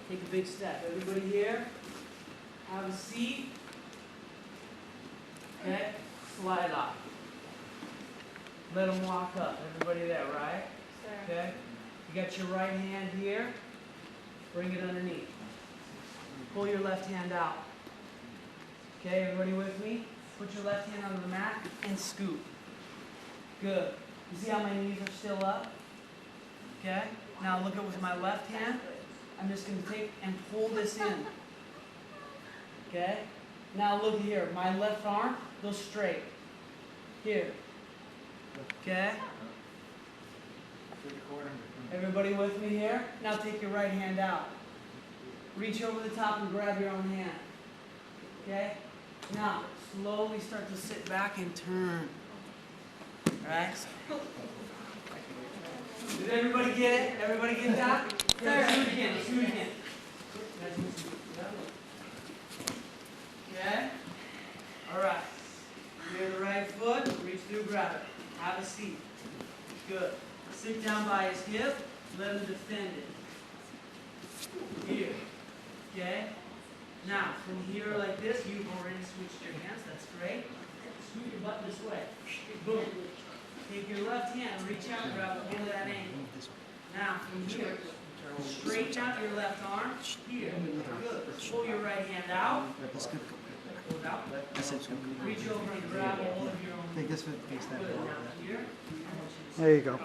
Take a big step. Everybody here, have a seat. Okay, slide off. Let them walk up. Everybody there, right? Sir. Okay. You got your right hand here. Bring it underneath. Pull your left hand out. Okay, everybody with me? Put your left hand on the mat and scoop. Good. You see how my knees are still up? Okay? Now look at with my left hand. I'm just going to take and pull this in. Okay? Now look here. My left arm goes straight. Here. Okay? Everybody with me here? Now take your right hand out. Reach over the top and grab your own hand. Okay? Now, slowly start to sit back and turn. Alright? Did everybody get it? Everybody get that? Yeah, let's do it again. Let's do it again. Okay? Alright. Clear the right foot. Reach through, grab it. Have a seat. Good. Sit down by his hip. Let him defend it. Here. Okay? Now, from here like this, you've already switched your hands. That's great. Scoot your butt this way. Boom. Take your left hand, reach out and grab hold of that ankle. Now, from here, straighten out your left arm. Here. Good. Pull your right hand out. Pull it out. Reach over and grab hold of your own. Take this face that way. Here. There you go.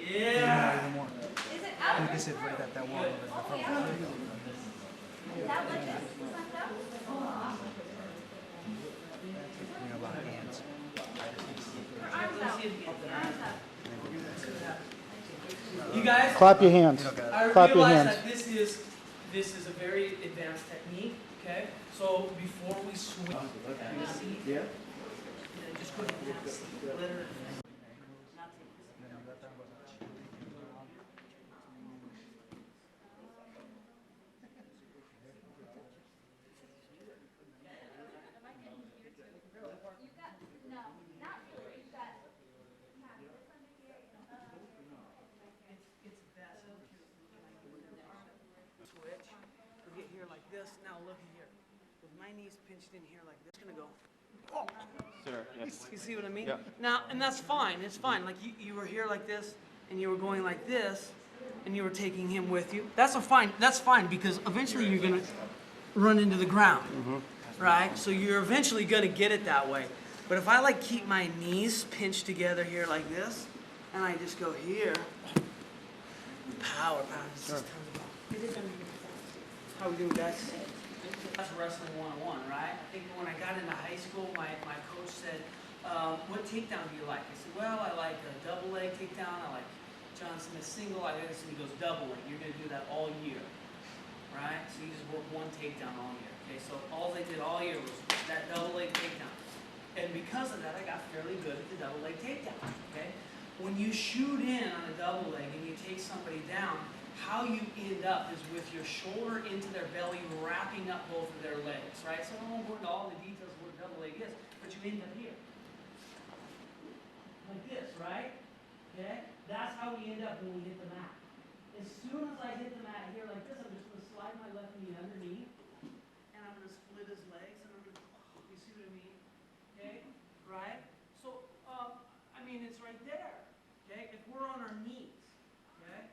Yeah. Even more. Is it up? Take this right at that wall. Oh, yeah. Is that like this? Is that up? You know, a lot of hands. Her arms out. Arms up. You guys, Clap your hands. I Clap your realize hands. that this is a very advanced technique. Okay, so before we switch, yeah, just go ahead and have a seat. Let her. Not take this. It's best. Switch. We'll get here like this. Now look here. With my knees pinched in here like this, gonna go. Oh. Sir, yes. You see what I mean? Yeah. Now, and that's fine. It's fine. Like you were here like this, and you were going like this, and you were taking him with you. That's fine. That's fine because eventually you're gonna run into the ground, right? So you're eventually gonna get it that way. But if I like keep my knees pinched together here like this, and I just go here, power. It's just tons of power. How we doing, guys? That's wrestling 101, right? I think when I got into high school, my coach said, what takedown do you like? I said, well, I like a double leg takedown. I like John Smith single. I guess he goes double leg. You're going to do that all year, right? So you just work one takedown all year. Okay, so all I did all year was that double leg takedown. And because of that, I got fairly good at the double leg takedown, okay? When you shoot in on a double leg and you take somebody down, how you end up is with your shoulder into their belly, wrapping up both of their legs, right? So I won't go into all the details of what a double leg is, but you end up here. Like this, right? Okay? That's how we end up when we hit the mat. As soon as I hit the mat here like this, I'm just going to slide my left knee underneath, and I'm going to split his legs, and I'm going to, you see what I mean? Okay? Right? So, I mean, it's right there. Okay? If we're on our knees, okay?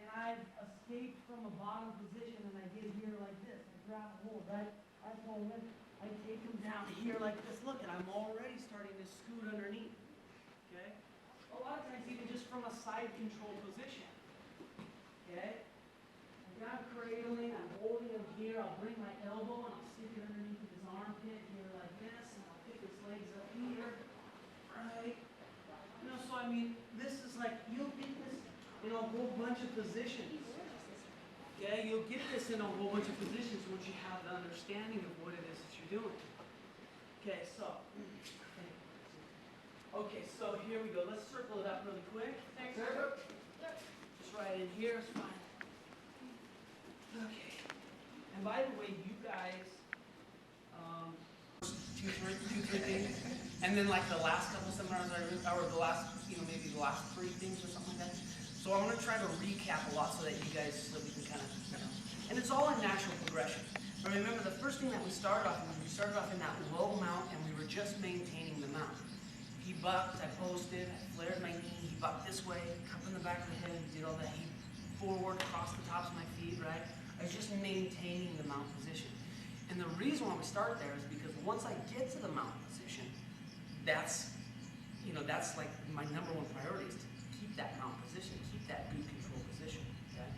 And I've escaped from a bottom position and I get here like this. I grab a hold, right? I pull in, I take him down here like this. Look, and I'm already starting to scoot underneath. Okay? A lot of times even just from a side control position. Okay? I grab cradling, I'm holding him here, I'll bring my elbow and I'll stick it underneath his armpit here like this, and I'll pick his legs up here. Right? You know, so I mean, this is like, you'll get this in a whole bunch of positions. Okay, you'll get this in a whole bunch of positions once you have the understanding of what it is that you're doing. Okay, so here we go. Let's circle it up really quick. Circle. Just right in here is fine. Okay. And by the way, you guys, two, three things, and then like the last couple seminars or the last, maybe the last 3 things or something like that. So I want to try to recap a lot so that you guys, so we can kind of it's all in natural progression. But remember, the first thing that we started off with, we started off in that low mount, and we were just maintaining the mount. He bucked, I posted, I flared my knee, he bucked this way, cup in the back of the head, he did all that. He forward, across the tops of my feet, right? I was just maintaining the mount position. And the reason why we start there is because once I get to the mount position, that's, you know, that's like my number one priority is to keep that mount position, keep that good control position, okay?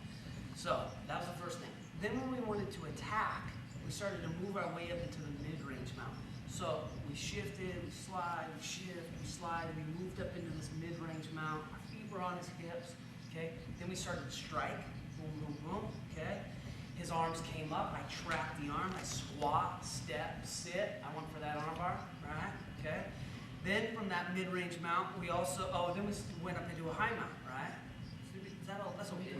So that was the first thing. Then when we wanted to attack, we started to move our way up into the mid-range mount. So we shifted, we slide, we shift, we slide, and we moved up into this mid-range mount. Our feet were on his hips, okay? Then we started to strike, boom, boom, boom, okay? His arms came up, I tracked the arm, I squat, step, sit. I went for that arm bar, right, okay? Then from that mid-range mount, we also, then we went up into a high mount, right? Is that all? That's what we did,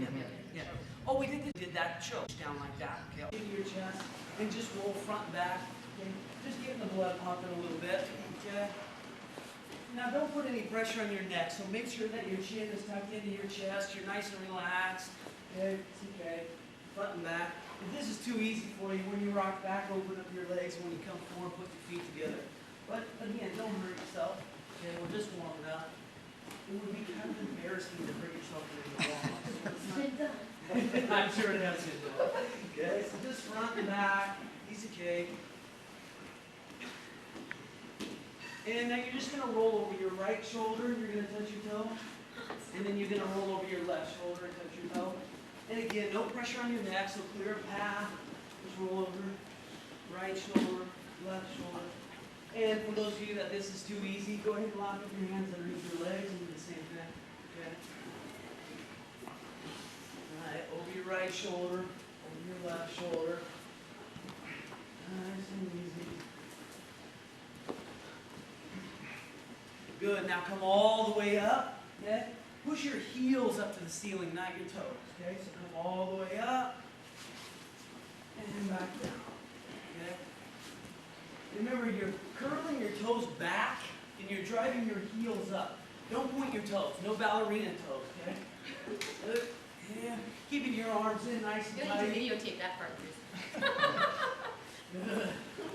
yeah. Oh, we did that choke down like that, okay? Into your chest, and just roll front and back, okay? Just getting the blood pumping a little bit, okay? Now don't put any pressure on your neck, so make sure that your chin is tucked into your chest, you're nice and relaxed, okay? It's okay, front and back. If this is too easy for you, when you rock back, open up your legs, when you come forward, put your feet together. But again, don't hurt yourself, okay? We're just warming up. It would be kind of embarrassing to hurt yourself in the warm-up. I'm sure it has been done. Okay, so just front and back, piece of cake. And now you're just going to roll over your right shoulder, you're going to touch your toe. And then you're going to roll over your left shoulder and touch your toe. And again, no pressure on your neck, so clear a path. Just roll over, right shoulder, left shoulder. And for those of you that this is too easy, go ahead and lock up your hands underneath your legs and do the same thing. Okay? Alright, over your right shoulder, over your left shoulder. Nice and easy. Good. Now come all the way up. Okay? Push your heels up to the ceiling, not your toes. Okay? So come all the way up and back down. Okay? Remember, you're curling your toes back and you're driving your heels up. Don't point your toes. No ballerina toes, okay? Good. Yeah. Keeping your arms in nice and You tight. don't need to videotape that part, Bruce. Good.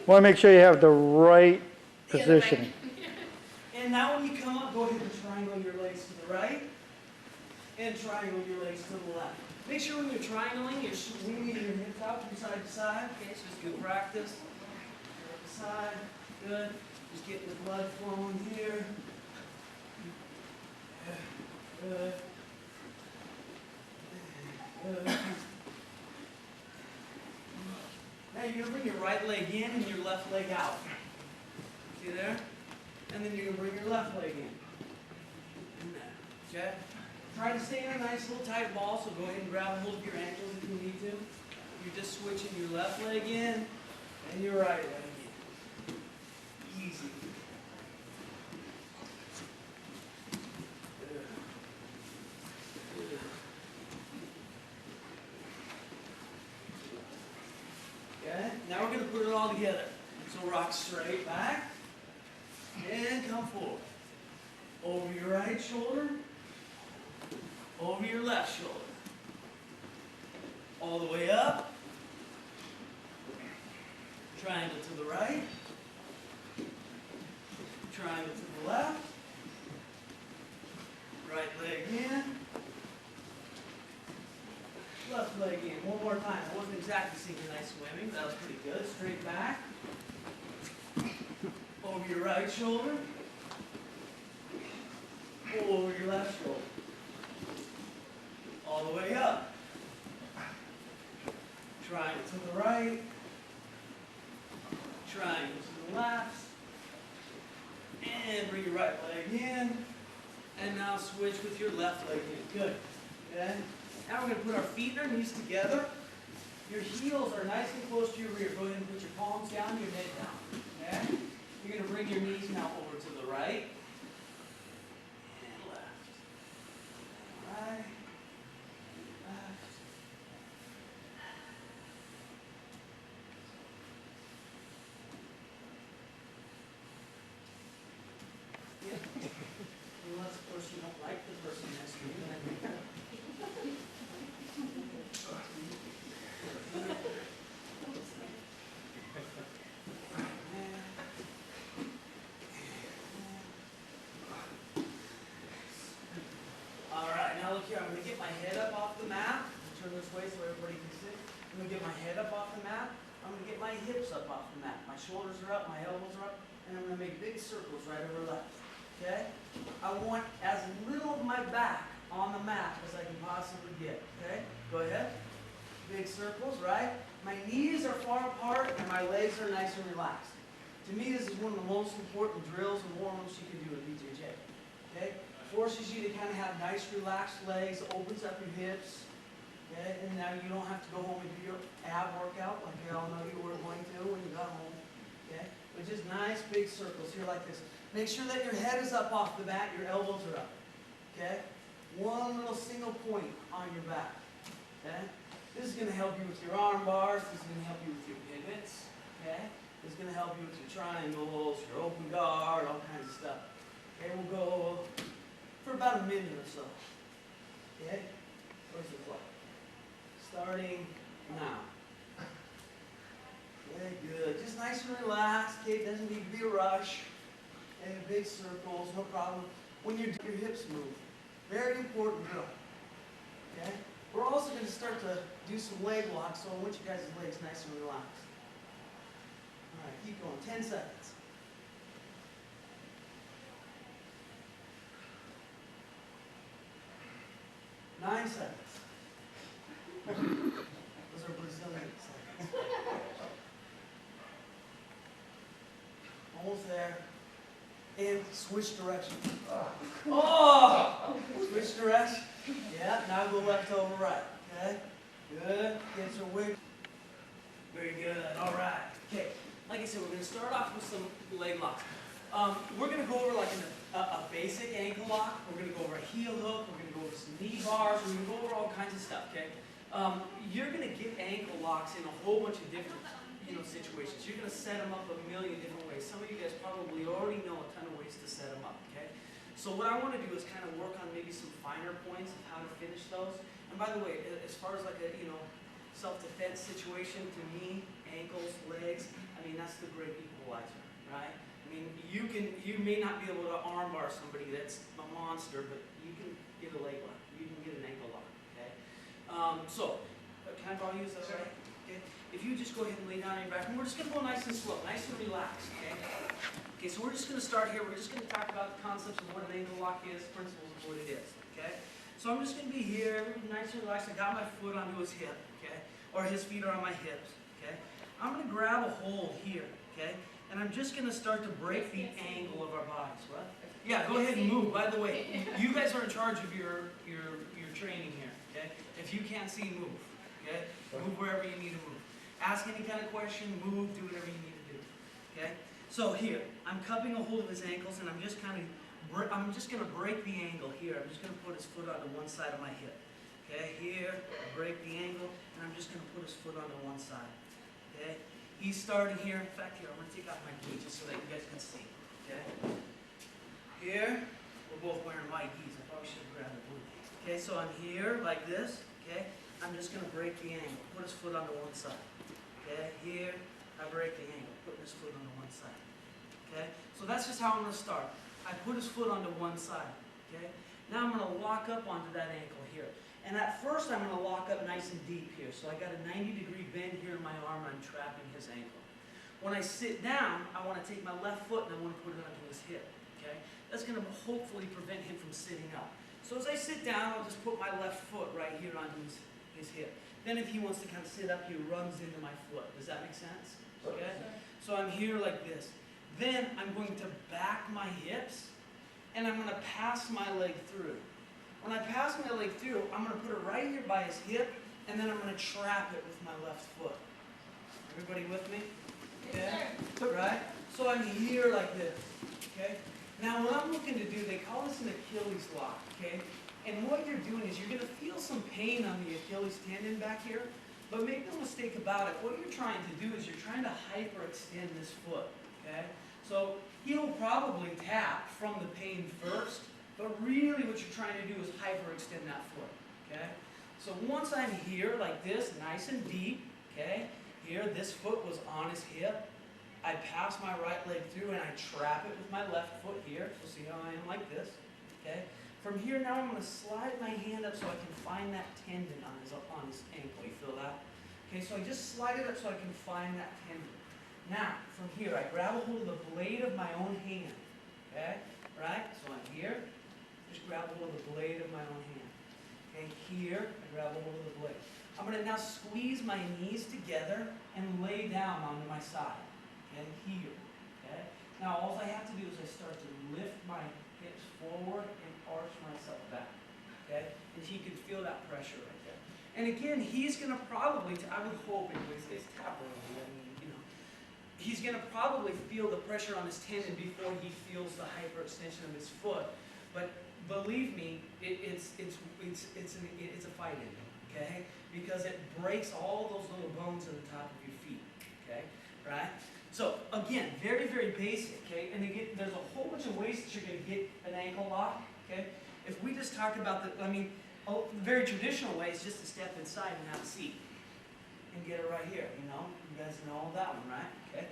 Want to make sure you have the right The other way. positioning. And now when you come up, go ahead and triangle your legs to the right and triangle your legs to the left. Make sure when you're triangling, you're swinging your hips out from side to side. Okay, so just good practice. Side, good. Just getting the blood flowing here. Good. Good. Now you're going to bring your right leg in and your left leg out. See there? And then you're going to bring your left leg in. And there. Okay? Try to stay in a nice little tight ball, so go ahead and grab a hold of your ankles if you need to. You're just switching your left leg in and your right leg in. Easy. Okay, now we're going to put it all together. So rock straight back and come forward. Over your right shoulder, over your left shoulder. All the way up. Triangle to the right. Triangle to the left. Right leg in. Left leg in. One more time. I wasn't exactly synchronized swimming. That was pretty good. Straight back. Over your right shoulder. Over your left shoulder. All the way up. Triangle to the right. Triangle to the left. And bring your right leg in. And now switch with your left leg in. Good. Okay? Now we're going to put our feet and our knees together. Your heels are nice and close to your rear. Go ahead and put your palms down, your head down. Okay? You're going to bring your knees now over to the right. And left. Right. Left. Yeah. Unless, of course, you don't like the person next to you. turn this way so everybody can see. I'm gonna get my head up off the mat. I'm gonna get my hips up off the mat. My shoulders are up, my elbows are up, and I'm gonna make big circles right over left. Okay? I want as little of my back on the mat as I can possibly get. Okay? Go ahead. Big circles, right? My knees are far apart and my legs are nice and relaxed. To me, this is one of the most important drills and warm-ups you can do at BJJ. Okay? Forces you to kind of have nice, relaxed legs, opens up your hips. Okay? And now you don't have to go home and do your ab workout like we all know you were going to when you got home. Okay? But just nice, big circles here like this. Make sure that your head is up off the mat, your elbows are up. Okay? One little single point on your back. Okay? This is going to help you with your arm bars. This is going to help you with your pivots. Okay? This is going to help you with your triangles, your open guard, all kinds of stuff. Okay, we'll go for about a minute or so. Okay? Where's the clock? Starting now. Okay, good. Just nice and relaxed. Okay, it doesn't need to be a rush. Okay, big circles, no problem. When your hips move. Very important drill. Okay? We're also going to start to do some leg locks, so I want you guys' legs nice and relaxed. All right, keep going. 10 seconds. 9 seconds. Those are Brazilian seconds. Almost there. And switch direction. Oh! Switch direction. Yeah, now go left over right. Okay? Good. Get your wig. Very good. All right. Okay. Like I said, we're going to start off with some leg locks. We're going to go over like a basic ankle lock. We're going to go over a heel hook. We're going to go over some knee bars. We're going to go over all kinds of stuff. Okay? You're going to get ankle locks in a whole bunch of different situations. You're going to set them up a million different ways. Some of you guys probably already know a ton of ways to set them up. Okay? So what I want to do is kind of work on maybe some finer points of how to finish those. And by the way, as far as like a self-defense situation, to me, ankles, legs, I mean that's the great equalizer, right? I mean you may not be able to armbar somebody that's a monster, but you can get a leg lock, you can get an ankle lock. Okay. Can I borrow you? Is that right? Okay. If you just go ahead and lay down on your back, and we're just going to go nice and slow, nice and relaxed. Okay. Okay, so we're just going to start here. We're just going to talk about the concepts of what an ankle lock is, principles of what it is, okay? So I'm just going to be here, nice and relaxed. I got my foot onto his hip, okay? Or his feet are on my hips, okay? I'm going to grab a hold here, okay? And I'm just going to start to break the angle of our bodies. What? Yeah, go ahead and move. By the way, you guys are in charge of your training here, okay? If you can't see, move, okay? Move wherever you need to move. Ask any kind of question, move, do whatever you need to do, okay? So here, I'm cupping a hold of his ankles, and I'm just going to break the angle here. I'm just going to put his foot onto one side of my hip. Okay, here, break the angle, and I'm just going to put his foot onto one side. Okay, he's starting here. In fact, here, I'm going to take off my gi just so that you guys can see. Okay, here, we're both wearing white gis. I probably should have grabbed the blue. Okay, so I'm here like this. Okay, I'm just going to break the angle. Put his foot onto one side. Okay, here, I break the angle. Putting his foot onto one side. Okay? So that's just how I'm going to start. I put his foot onto one side. Okay? Now I'm going to lock up onto that ankle here. And at first I'm going to lock up nice and deep here. So I got a 90-degree bend here in my arm. I'm trapping his ankle. When I sit down, I want to take my left foot and I want to put it onto his hip. Okay? That's going to hopefully prevent him from sitting up. So as I sit down, I'll just put my left foot right here onto his hip. Then if he wants to kind of sit up, he runs into my foot. Does that make sense? Okay? So I'm here like this. Then I'm going to back my hips, and I'm going to pass my leg through. When I pass my leg through, I'm going to put it right here by his hip, and then I'm going to trap it with my left foot. Everybody with me? Okay? Right? So I'm here like this. Okay? Now what I'm looking to do, they call this an Achilles lock. Okay? And what you're doing is you're going to feel some pain on the Achilles tendon back here. But make no mistake about it, what you're trying to do is you're trying to hyperextend this foot, okay? So he'll probably tap from the pain first, but really what you're trying to do is hyperextend that foot, okay? So once I'm here like this, nice and deep, okay? Here, this foot was on his hip. I pass my right leg through and I trap it with my left foot here. So see how I am like this, okay? From here now I'm going to slide my hand up so I can find that tendon on his Okay, so I just slide it up so I can find that tendon. Now, from here, I grab a hold of the blade of my own hand. Okay, right? So I'm here, just grab a hold of the blade of my own hand. Okay, here, I grab a hold of the blade. I'm going to now squeeze my knees together and lay down onto my side. Okay, here. Okay, now all I have to do is I start to lift my hips forward and arch myself back. Okay, and he can feel that pressure right there. And again, he's going to probably, I would hope anyways, it's tapping. He's going to probably feel the pressure on his tendon before he feels the hyperextension of his foot. But believe me, it's a fight in it, okay? Because it breaks all those little bones at the top of your feet, okay? Right? So again, very, very basic, okay? And again, there's a whole bunch of ways that you're going to get an ankle lock, okay? If we just talk about the very traditional way is just to step inside and have a seat. And get it right here, you know? You guys know that one, right? Okay?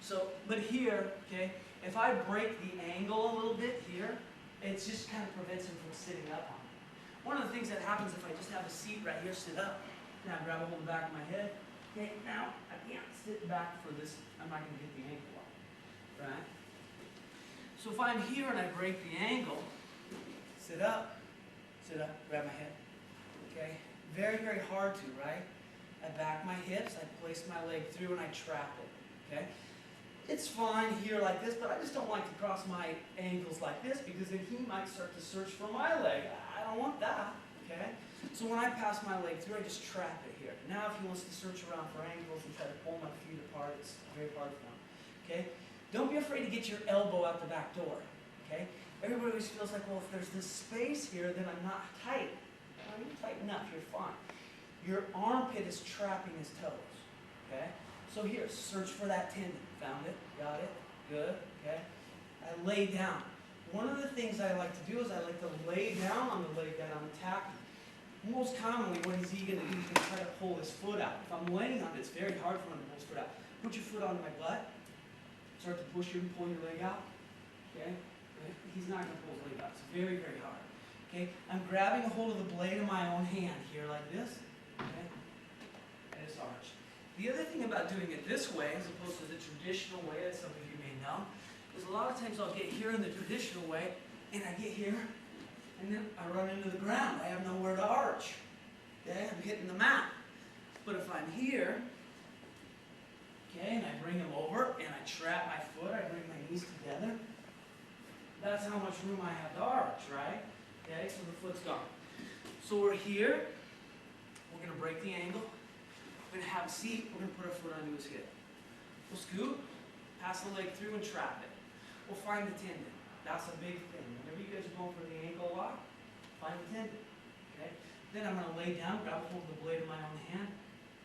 So, but here, okay, if I break the angle a little bit here, it just kind of prevents him from sitting up on it. One of the things that happens if I just have a seat right here, sit up, now grab a hold of the back of my head, okay, now I can't sit back for this, I'm not going to get the ankle up, right? So if I'm here and I break the angle, sit up, grab my head, okay? Very, very hard to, right? I back my hips, I place my leg through, and I trap it, okay? It's fine here like this, but I just don't like to cross my ankles like this because then he might start to search for my leg. I don't want that, okay? So when I pass my leg through, I just trap it here. Now if he wants to search around for ankles and try to pull my feet apart, it's very hard for him, okay? Don't be afraid to get your elbow out the back door, okay? Everybody always feels like, well, if there's this space here, then I'm not tight. Well, you're tight enough, you're fine. Your armpit is trapping his toes, okay? So here, search for that tendon. Found it, got it, good, okay? I lay down. One of the things I like to do is I like to lay down on the leg that I'm attacking. Most commonly, what is he going to do? He's going to try to pull his foot out. If I'm laying on it, it's very hard for him to pull his foot out. Put your foot on my butt. Start to push you and pull your leg out, okay? He's not going to pull his leg out. It's very, very hard, okay? I'm grabbing a hold of the blade of my own hand here like this. Okay? And it's arched. The other thing about doing it this way, as opposed to the traditional way, as some of you may know, is a lot of times I'll get here in the traditional way, and I get here, and then I run into the ground. I have nowhere to arch. Okay? I'm hitting the mat. But if I'm here, okay, and I bring him over, and I trap my foot, I bring my knees together, that's how much room I have to arch, right? Okay, so the foot's gone. So we're here. We're going to break the angle. We're going to have a seat. We're going to put our foot onto his hip. We'll scoot, pass the leg through, and trap it. We'll find the tendon. That's a big thing. Whenever you guys are going for the ankle lock, find the tendon. Okay? Then I'm going to lay down, grab hold of the blade of my own hand,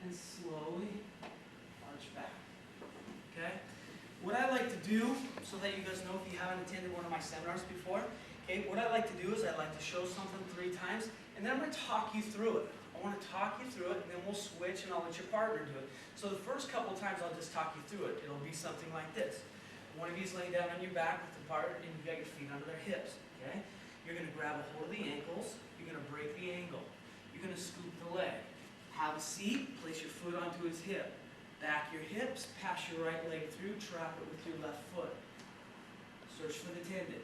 and slowly arch back. Okay? What I like to do, so that you guys know if you haven't attended one of my seminars before, okay, what I like to do is I like to show something 3 times, and then I'm going to talk you through it. I want to talk you through it, and then we'll switch, and I'll let your partner do it. So the first couple times, I'll just talk you through it. It'll be something like this. One of you's laying down on your back with the partner, and you've got your feet under their hips. Okay? You're going to grab a hold of the ankles. You're going to break the angle. You're going to scoop the leg. Have a seat. Place your foot onto his hip. Back your hips. Pass your right leg through. Trap it with your left foot. Search for the tendon.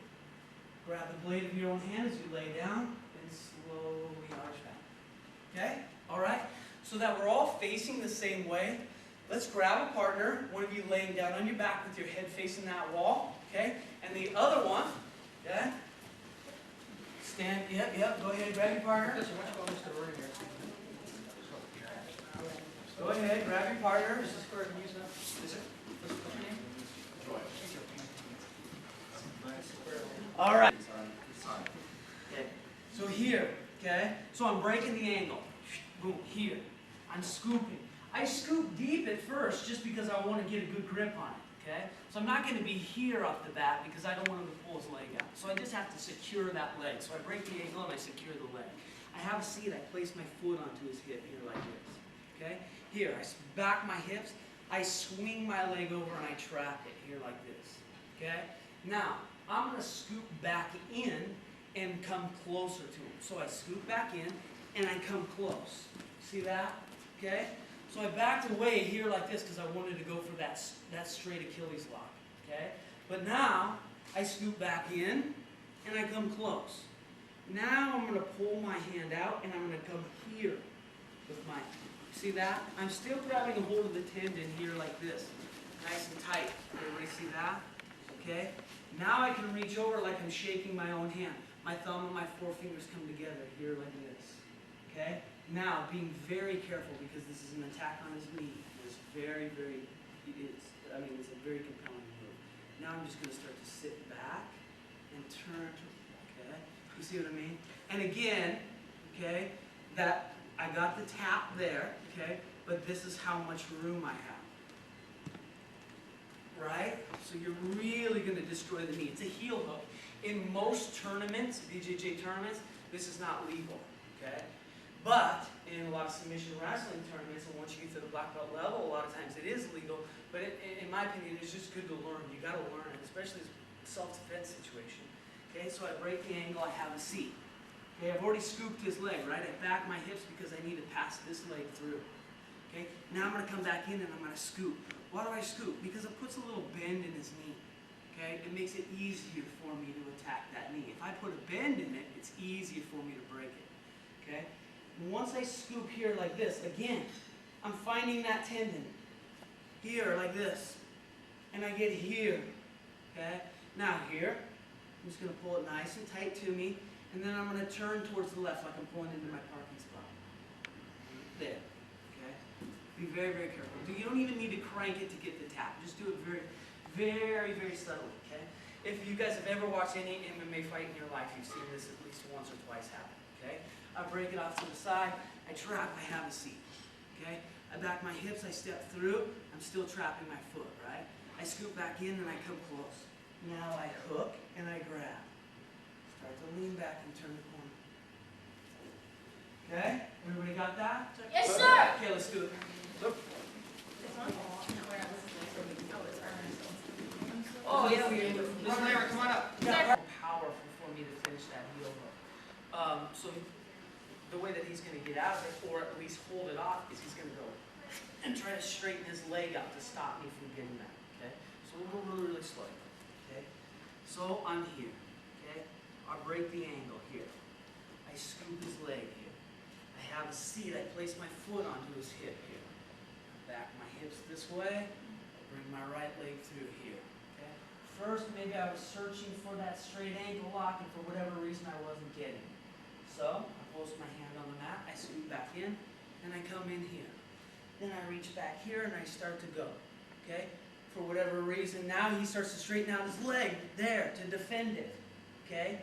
Grab the blade of your own hand as you lay down, and slowly arch back. Okay? All right? So that we're all facing the same way, let's grab a partner, one of you laying down on your back with your head facing that wall, okay? And the other one, okay? Stand, yep, go ahead, grab your partner. Go ahead, grab your partner. Is this for use now? Is it? What's your name? All right. Okay. So here, okay? So I'm breaking the angle. Boom, here. I'm scooping. I scoop deep at first just because I want to get a good grip on it, okay? So I'm not going to be here off the bat because I don't want him to pull his leg out. So I just have to secure that leg. So I break the ankle and I secure the leg. I have a seat. I place my foot onto his hip here like this, okay? Here, I back my hips. I swing my leg over and I trap it here like this, okay? Now, I'm going to scoop back in and come closer to him. So I scoop back in and I come close. See that? Okay? So I backed away here like this because I wanted to go for that straight Achilles lock, okay? But now, I scoop back in, and I come close. Now I'm going to pull my hand out, and I'm going to come here with my, see that? I'm still grabbing a hold of the tendon here like this, nice and tight. Everybody see that? Okay? Now I can reach over like I'm shaking my own hand. My thumb and my forefingers come together here like this. Okay? Now, being very careful because this is an attack on his knee. It's very, very, it's a very compelling move. Now I'm just going to start to sit back and turn. Okay? You see what I mean? And again, okay, that I got the tap there, okay, but this is how much room I have. Right? So you're really going to destroy the knee. It's a heel hook. In most tournaments, BJJ tournaments, this is not legal. Okay? But in a lot of submission wrestling tournaments, and once you get to the black belt level, a lot of times it is legal. But in my opinion, it's just good to learn. You got to learn it, especially in a self-defense situation. Okay? So I break the angle. I have a seat. Okay? I've already scooped his leg. Right? I back my hips because I need to pass this leg through. Okay? Now I'm going to come back in and I'm going to scoop. Why do I scoop? Because it puts a little bend in his knee. Okay? It makes it easier for me to attack that knee. If I put a bend in it, it's easier for me to break it. Okay? Once I scoop here like this, again, I'm finding that tendon here like this. And I get here. Okay? Now here, I'm just going to pull it nice and tight to me. And then I'm going to turn towards the left like I'm pulling into my parking spot. There. Be very, very careful. You don't even need to crank it to get the tap. Just do it very, very, very subtly, okay? If you guys have ever watched any MMA fight in your life, you've seen this at least once or twice happen, okay? I break it off to the side. I trap. I have a seat, okay? I back my hips. I step through. I'm still trapping my foot, right? I scoop back in and I come close. Now I hook and I grab. Start to lean back and turn the corner. Okay? Everybody got that? Yes, sir. Okay, let's do it. Oh, yeah, we come on up. Yeah, powerful for me to finish that heel hook. So the way that he's going to get out of it, or at least hold it off, is he's going to go and try to straighten his leg out to stop me from getting that. Okay? So we'll go really, really slow. Okay? So I'm here. Okay? I break the angle here. I scoop his leg here. I have a seat. I place my foot onto his hip here. Back my hips this way, bring my right leg through here. Okay? First, maybe I was searching for that straight ankle lock, and for whatever reason I wasn't getting it. So, I post my hand on the mat, I scoop back in, and I come in here. Then I reach back here and I start to go. Okay? For whatever reason, now he starts to straighten out his leg there to defend it. Okay?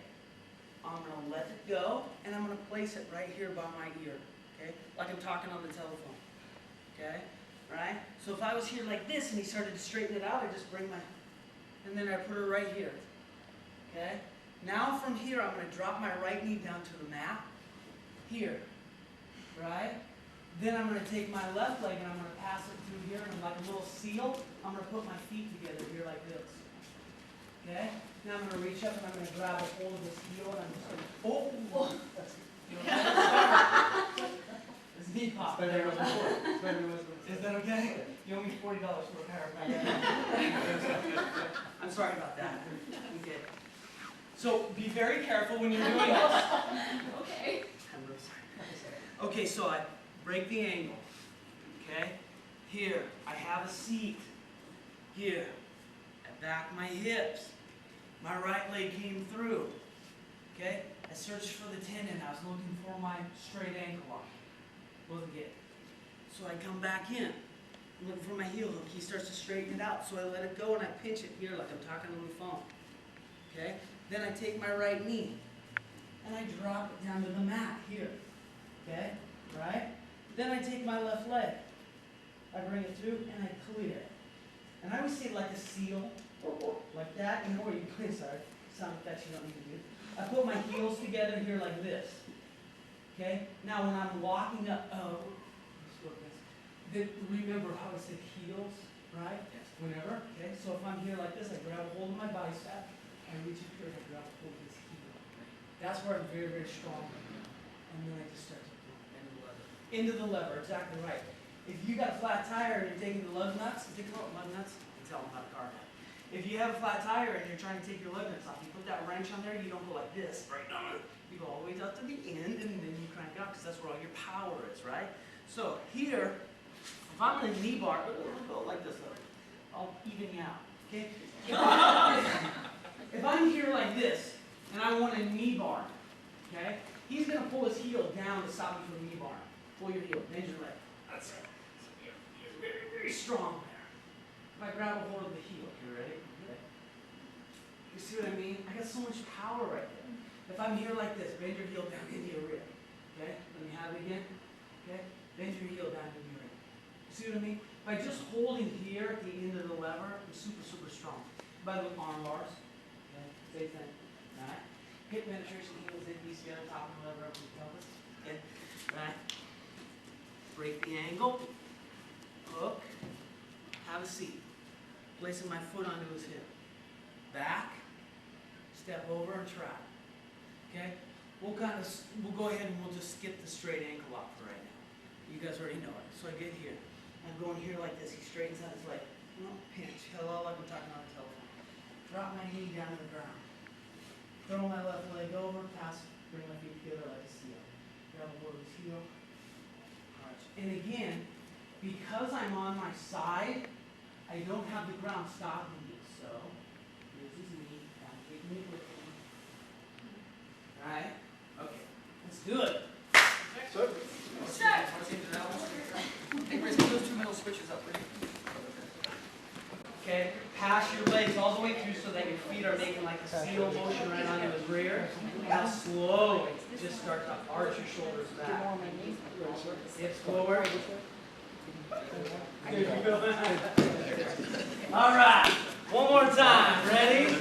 I'm going to let it go, and I'm going to place it right here by my ear. Okay? Like I'm talking on the telephone. Okay? Right? So if I was here like this and he started to straighten it out, I just bring my, and then I put her right here. Okay? Now from here, I'm going to drop my right knee down to the mat. Here. Right? Then I'm going to take my left leg and I'm going to pass it through here, and like a little seal, I'm going to put my feet together here like this. Okay? Now I'm going to reach up and I'm going to grab a hold of this heel, and I'm just going to, oh! That's it. This knee pop. Is that okay? You owe me $40 for a chiropractor. I'm sorry about that. Okay. So be very careful when you're doing this. Okay. I'm really sorry. Okay, so I break the angle. Okay? Here, I have a seat. Here, I back my hips. My right leg came through. Okay? I searched for the tendon. I was looking for my straight ankle lock. Wasn't getting it. So I come back in. I'm looking for my heel hook. He starts to straighten it out. So I let it go and I pinch it here like I'm talking on the phone. Okay? Then I take my right knee and I drop it down to the mat here. Okay? Right? Then I take my left leg. I bring it through and I clear it. And I always say it like a seal. Like that. You know where you play, sorry. Sound effects you don't need to do. I put my heels together here like this. Okay? Now when I'm walking up, remember how I said heels, right? Yes. Whenever, okay? So if I'm here like this, I grab a hold of my bicep, I reach up here, I grab a hold of this heel. That's where I'm very, very strong. And then I just start to go into the lever, exactly right. If you got a flat tire and you're taking the lug nuts, they call it lug nuts, you tell them about a car guy. If you have a flat tire and you're trying to take your lug nuts off, you put that wrench on there, you don't go like this, right? You go all the way up to the end and then you crank out because that's where all your power is, right? So here, if I'm in a knee bar, go like this, I'll even you out, okay? If I'm here like this and I want a knee bar, okay? He's going to pull his heel down to stop me from knee bar. Pull your heel, bend your leg. That's it. You're very, very strong there. If I grab a hold of the heel, you ready? Okay. You see what I mean? I got so much power right there. If I'm here like this, bend your heel down into your rib. Okay? Let me have it again. Okay? Bend your heel down into your rib. You see what I mean? By just holding here at the end of the lever, I'm super, super strong. By the arm bars. Okay? Same thing. Alright? Hip penetration, heels in, knees together, top of the lever, up to the pelvis. Okay? Right? Break the angle. Hook. Have a seat. Placing my foot onto his hip. Back. Step over and try. Okay? We'll go ahead and we'll just skip the straight ankle lock for right now. You guys already know it. So I get here. I'm going here like this. He straightens out his leg. Pinch. Hello, like we're talking on the telephone. Drop my knee down to the ground. Throw my left leg over, pass, bring my feet together like a seal. Grab a hold of his heel. Arch. And again, because I'm on my side, I don't have the ground stopping me. So, here's his knee. I'm taking it with me. Alright? Okay. Let's do it. Hey, Chris, put those two middle switches up, please. Okay, pass your legs all the way through so that your feet are making like a seal motion right onto his rear. Now slowly, just start to arch your shoulders back. Hips forward. There you go. All right, one more time. Ready?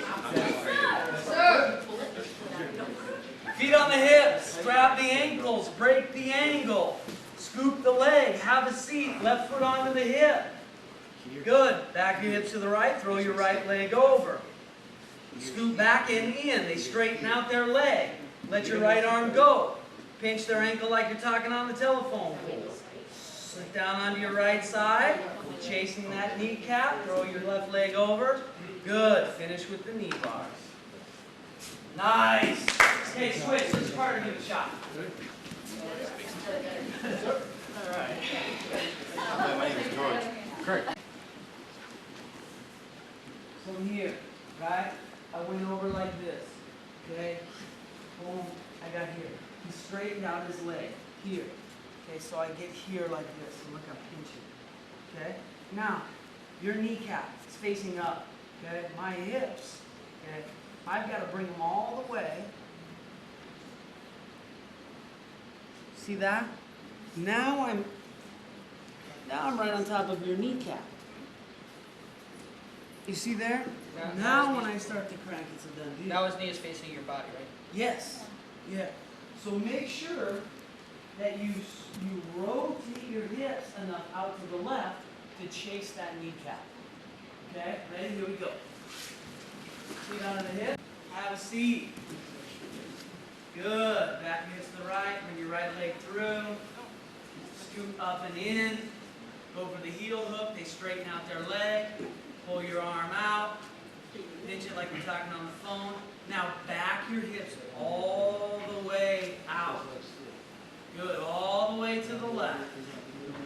Feet on the hips, grab the ankles, break the angle. Scoop the leg, have a seat, left foot onto the hip. Good. Back your hips to the right, throw your right leg over. Scoop back and in. They straighten out their leg. Let your right arm go. Pinch their ankle like you're talking on the telephone pole. Sit down onto your right side, chasing that kneecap, throw your left leg over. Good. Finish with the knee bars. Nice. Okay, switch. Let's partner give it a shot. All right. My name is George. Kurt. From here, right? I went over like this. Okay? Boom. I got here. He straightened out his leg. Here. Okay, so I get here like this. And look, I'm pinching. Okay? Now, your kneecap is facing up. Okay? My hips. Okay? I've got to bring them all the way. See that? Now I'm right on top of your kneecap. You see there? Yeah. Now when I start to crank, it's a done deal. Now his knee is facing your body, right? Yes. Yeah. So make sure that you rotate your hips enough out to the left to chase that kneecap. Okay? Ready? Here we go. Feet onto the hip. Have a seat. Good. Back against the right. Bring your right leg through. Scoot up and in. Go for the heel hook. They straighten out their leg. Pull your arm out. Pinch it like we're talking on the phone. Now back your hips all the way out. Good. All the way to the left.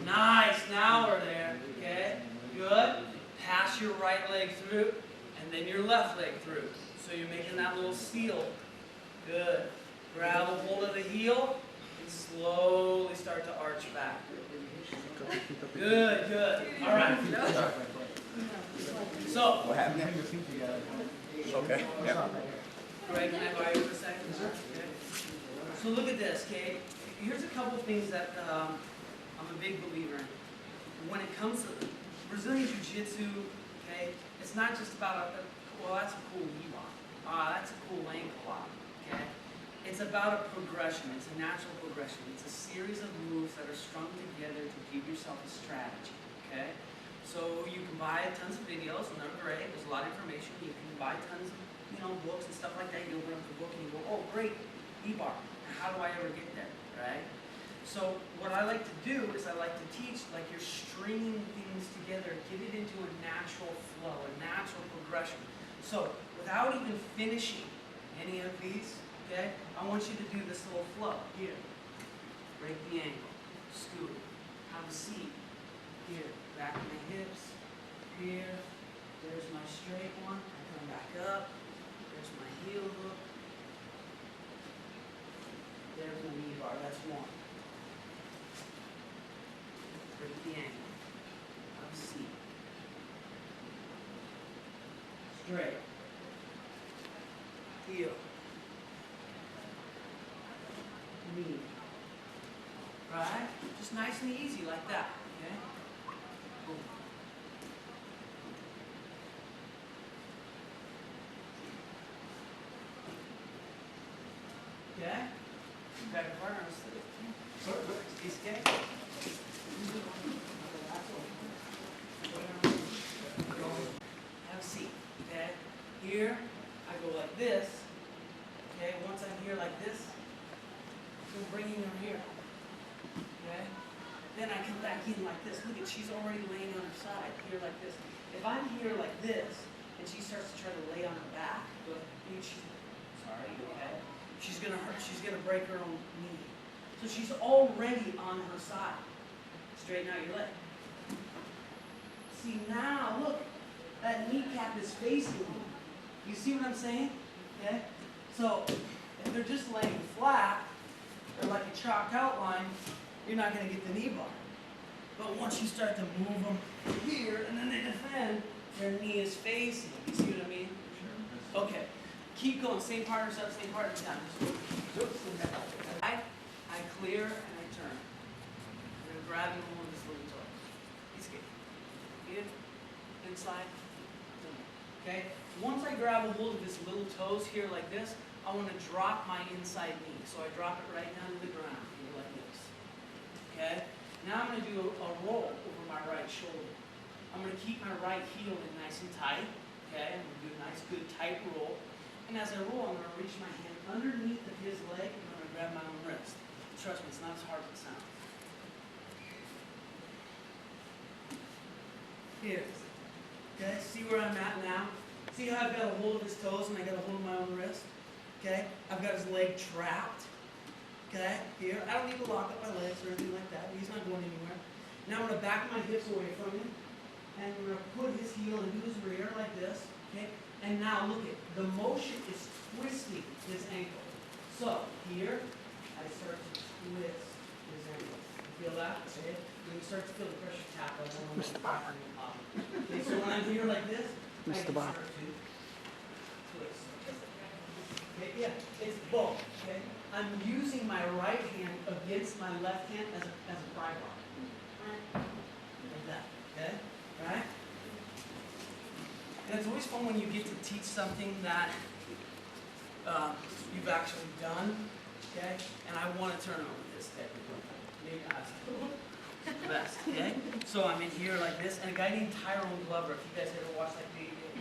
Nice. Now we're there. Okay? Good. Pass your right leg through and then your left leg through. So you're making that little seal. Good. Grab a hold of the heel and slowly start to arch back. Good, good. All right. So, What happened? Okay. Yeah. Greg, can I borrow you for a second? Okay. So look at this, okay? Here's a couple of things that I'm a big believer in. When it comes to Brazilian Jiu-Jitsu, okay, it's not just about, well, that's a cool knee lock. That's a cool ankle lock, okay? It's about a progression. It's a natural progression. It's a series of moves that are strung together to give yourself a strategy, okay? So you can buy tons of videos, and they're great. There's a lot of information. You can buy tons of, books and stuff like that. You open up the book and you go, oh, great, knee bar. How do I ever get there, right? So what I like to do is I like to teach like you're stringing things together, get it into a natural flow, a natural progression. So without even finishing any of these, okay, I want you to do this little flow here. Break the ankle, scoot, have a seat, here, back of my hips, here, there's my straight one, I come back up, there's my heel hook, there's my knee bar, that's one. Break the ankle, have a seat, straight, heel, knee. Right? Just nice and easy like that. Okay? Boom. Okay? Back to partner. Is okay? Have a seat. Okay? Here, I go like this. Okay? Once I'm here like this, I'm bringing her here. Okay? Then I come back in like this. Look at, she's already laying on her side, here like this. If I'm here like this, and she starts to try to lay on her back, she's gonna hurt, she's gonna break her own knee. So she's already on her side. Straighten out your leg. See now, look, that kneecap is facing me. You see what I'm saying? Okay? So if they're just laying flat, they're like a chalk outline, you're not going to get the knee bar. But once you start to move them here, and then they defend, their knee is facing. You see what I mean? Sure. Okay. Keep going. Same partners up, same partners down. I clear and I turn. I'm going to grab him hold this little toe. He's good. In, inside, okay? Once I grab a hold of his little toes here like this, I want to drop my inside knee. So I drop it right down to the ground here like this. Okay? Now I'm going to do a roll over my right shoulder. I'm going to keep my right heel in nice and tight. Okay? I'm going to do a nice, good, tight roll. And as I roll, I'm going to reach my hand underneath of his leg and I'm going to grab my own wrist. Trust me, it's not as hard as it sounds. Here. Okay? See where I'm at now? See how I've got a hold of his toes and I got a hold of my own wrist? Okay? I've got his leg trapped. Okay? Here. I don't need to lock up my legs or anything like that. He's not going anywhere. Now I'm going to back my hips away from him. And I'm going to put his heel into his rear like this. Okay? And now look at the motion is twisting his ankle. So here, I start to twist his ankle. You feel that? Okay? When you start to feel the pressure tap on Mr. Bopper. Okay, so when I'm here like this, I Mr. can Bopper. start to twist. Okay, yeah, it's both. Okay, I'm using my right hand against my left hand as a pry bar. Like that. Okay, right? And it's always fun when you get to teach something that you've actually done. Okay, and I want to turn over this technically. Maybe ask the best. Okay, so I'm in here like this, and a guy named Tyrone Glover. If you guys ever watch like the, if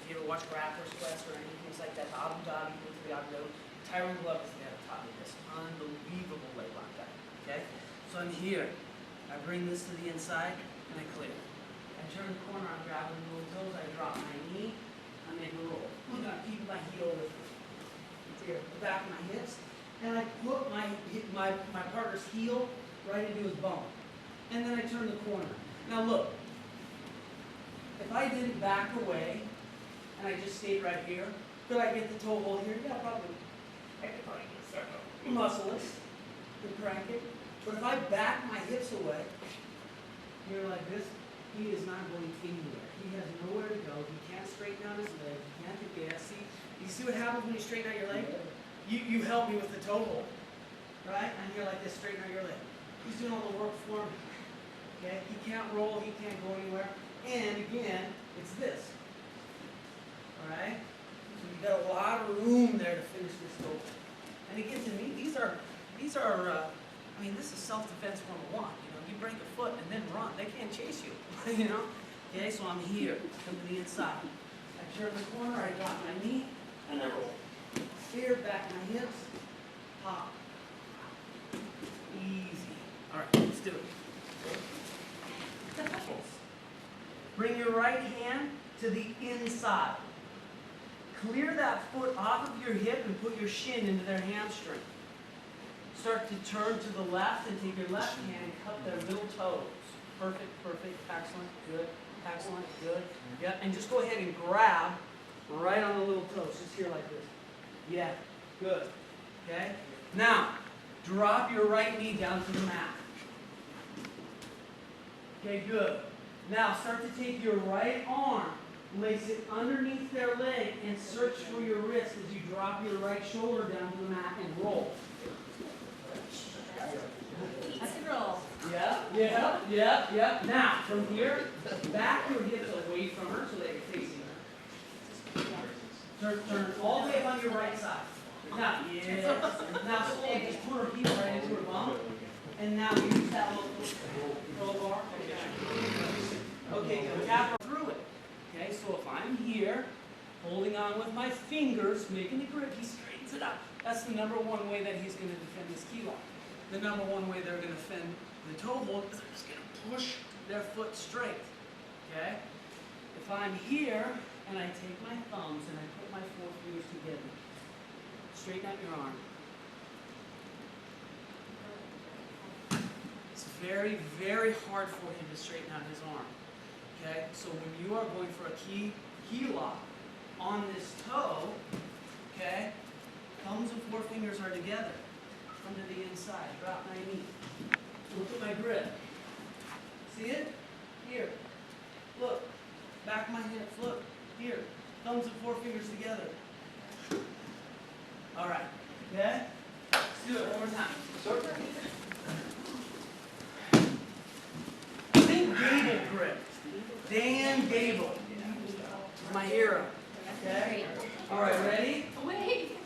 you ever watch Grappler's Quest or anything like that, the Abu Dhabi, went to the Abu Dhabi. Tyrone Glover's the guy that taught me this. Unbelievable leg lock guy. Okay, so I'm here. I bring this to the inside, and I clear. I turn the corner, I'm grabbing the little toes, I drop my knee, I make a roll. Look, I'm keeping my heel with me. Here, the back of my hips, and I put my partner's heel right into his bone. And then I turn the corner. Now look, if I didn't back away, and I just stayed right here, could I get the toe hold here? Yeah, probably. I could probably get a circle. Muscleless, and crank it. But if I back my hips away, here like this, he is not going anywhere. He has nowhere to go. He can't straighten out his leg. He can't get gas. See, you see what happens when you straighten out your leg? You help me with the toe hold. Right? And you're like this, straighten out your leg. He's doing all the work for me. Okay? He can't roll, he can't go anywhere. And again, it's this. Alright? So you've got a lot of room there to finish this toe hold. And again, to me, these are I mean, this is self-defense 101. You know, you break a foot and then run. They can't chase you. You know? Okay, so I'm here. Come to the inside. I turn the corner, I drop my knee, and I roll. Here, back my hips, pop. Easy. All right, let's do it. Bring your right hand to the inside. Clear that foot off of your hip and put your shin into their hamstring. Start to turn to the left and take your left hand and cup their middle toes. Perfect, perfect, excellent, good, excellent, good. Yeah, and just go ahead and grab right on the little toes, just here like this. Yeah, good. Okay? Now, drop your right knee down to the mat. Okay, good. Now, start to take your right arm, lace it underneath their leg, and search for your wrist as you drop your right shoulder down to the mat and roll. Let's roll. Yeah. Now, from here, back your hips away from her so that you're facing her. Turn all the way up on your right side. Now, yes. Now, slowly just put her heel right into her bum. And now use that little bar. Okay, go tap her through it. Okay, so if I'm here, holding on with my fingers, making the grip, he straightens it up. That's the number one way that he's going to defend his key lock. The number one way they're going to defend the toe hold is they're just going to push their foot straight. Okay? If I'm here and I take my thumbs and I put my four fingers together, straighten out your arm. It's very, very hard for him to straighten out his arm. Okay? So when you are going for a key lock on this toe, okay, thumbs and four fingers are together. Come to the inside, drop my knee. Look at my grip. See it? Here. Look. Back of my hips. Look. Here. Thumbs and four fingers together. All right. Okay? Let's do it one more time. Think Gable grip. Dan Gable. My hero. Okay? All right, ready? Wait.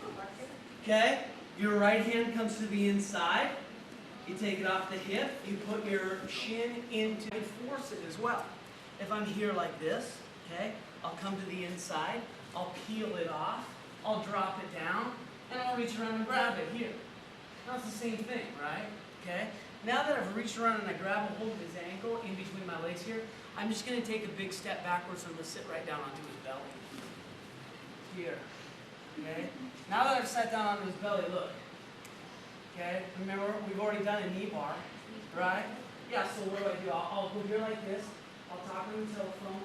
Okay? Your right hand comes to the inside. You take it off the hip. You put your shin into and force it as well. If I'm here like this, okay, I'll come to the inside. I'll peel it off. I'll drop it down. And I'll reach around and grab it here. That's the same thing, right? Okay? Now that I've reached around and I grab a hold of his ankle in between my legs here, I'm just going to take a big step backwards and I'm going to sit right down onto his belly. Here. Okay? Now that I've sat down on his belly, look. Okay? Remember, we've already done a knee bar, right? Yeah, so what do? I'll go here like this. I'll talk on the telephone.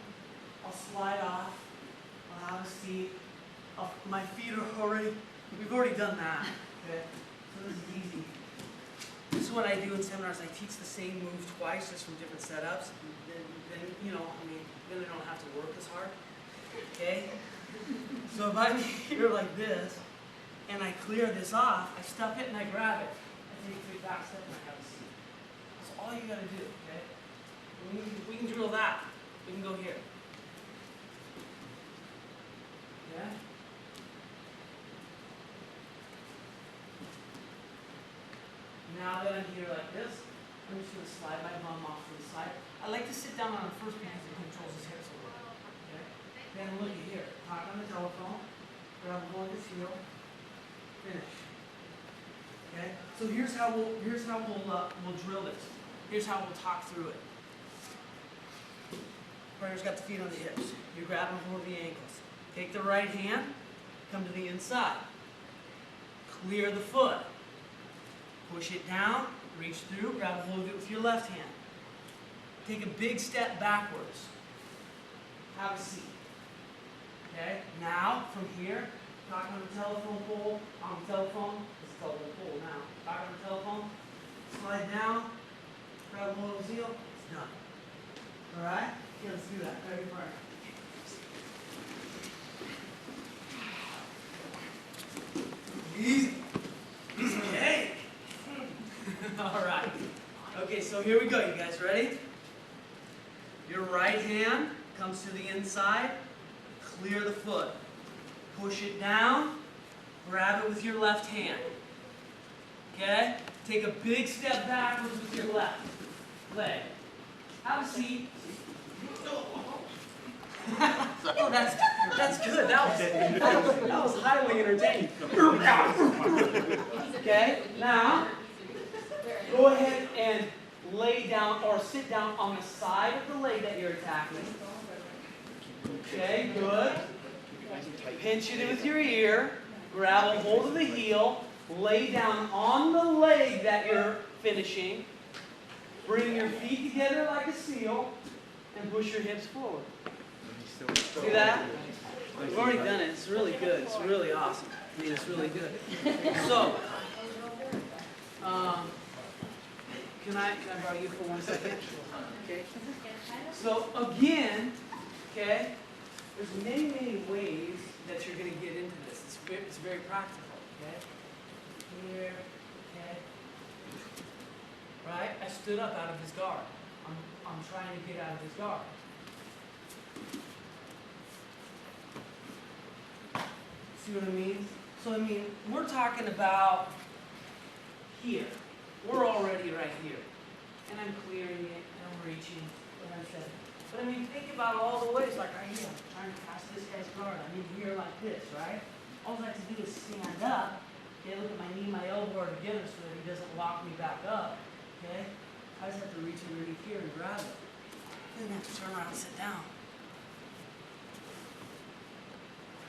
I'll slide off. I'll have a seat. My feet are already, we've already done that. Okay? So this is easy. This is what I do in seminars. I teach the same move twice, just from different setups. Then you know, I mean, then I don't have to work as hard. Okay? So if I'm here like this, and I clear this off, I step it and I grab it. I take a big back step and I have a seat. That's all you gotta do, okay? We can drill that. We can go here. Yeah? Now that I'm here like this, I'm just gonna slide my bum off to the side. I like to sit down on the first because it controls his hips a little. Okay? Then look at here. Talk on the telephone. Grab a hold of his heel. Finish. Okay? So here's how we'll drill this. Here's how we'll talk through it. Brother's got the feet on the hips. You grab and hold the ankles. Take the right hand, come to the inside. Clear the foot. Push it down, reach through, grab a hold of it with your left hand. Take a big step backwards. Have a seat. Okay? Now, from here, talk on the telephone pole, on the telephone. This is a telephone pole now. Talk on the telephone. Slide down, grab a hold of his heel. It's done. Alright? Yeah, let's do that. Ready for it. Easy. Easy cake. Alright. Okay, so here we go. You guys ready? Your right hand comes to the inside. Clear the foot. Push it down. Grab it with your left hand. Okay? Take a big step backwards with your left leg. Have a seat. Oh, that's good. That was highly entertaining. Okay? Now, Go ahead and lay down or sit down on the side of the leg that you're attacking. Okay, good. Pinch it in with your ear. Grab a hold of the heel. Lay down on the leg that you're finishing. Bring your feet together like a seal and push your hips forward. See that? We've already done it. It's really good. It's really awesome. I mean, it's really good. So, can I borrow you for 1 second? Okay. So again, okay, there's many ways that you're going to get into this. It's very practical. Okay. Here. Okay. Right? I stood up out of his guard. I'm trying to get out of his guard. See what I mean? So I mean, we're talking about here. We're already right here. And I'm clearing it, and I'm reaching, and I'm setting. But I mean, think about all the ways, like right here, I'm trying to pass this guy's guard. I'm in here like this, right? All I have to do is stand up, okay, look at my knee and my elbow are together so that he doesn't lock me back up, okay? I just have to reach underneath here and grab it. Then I have to turn around and sit down.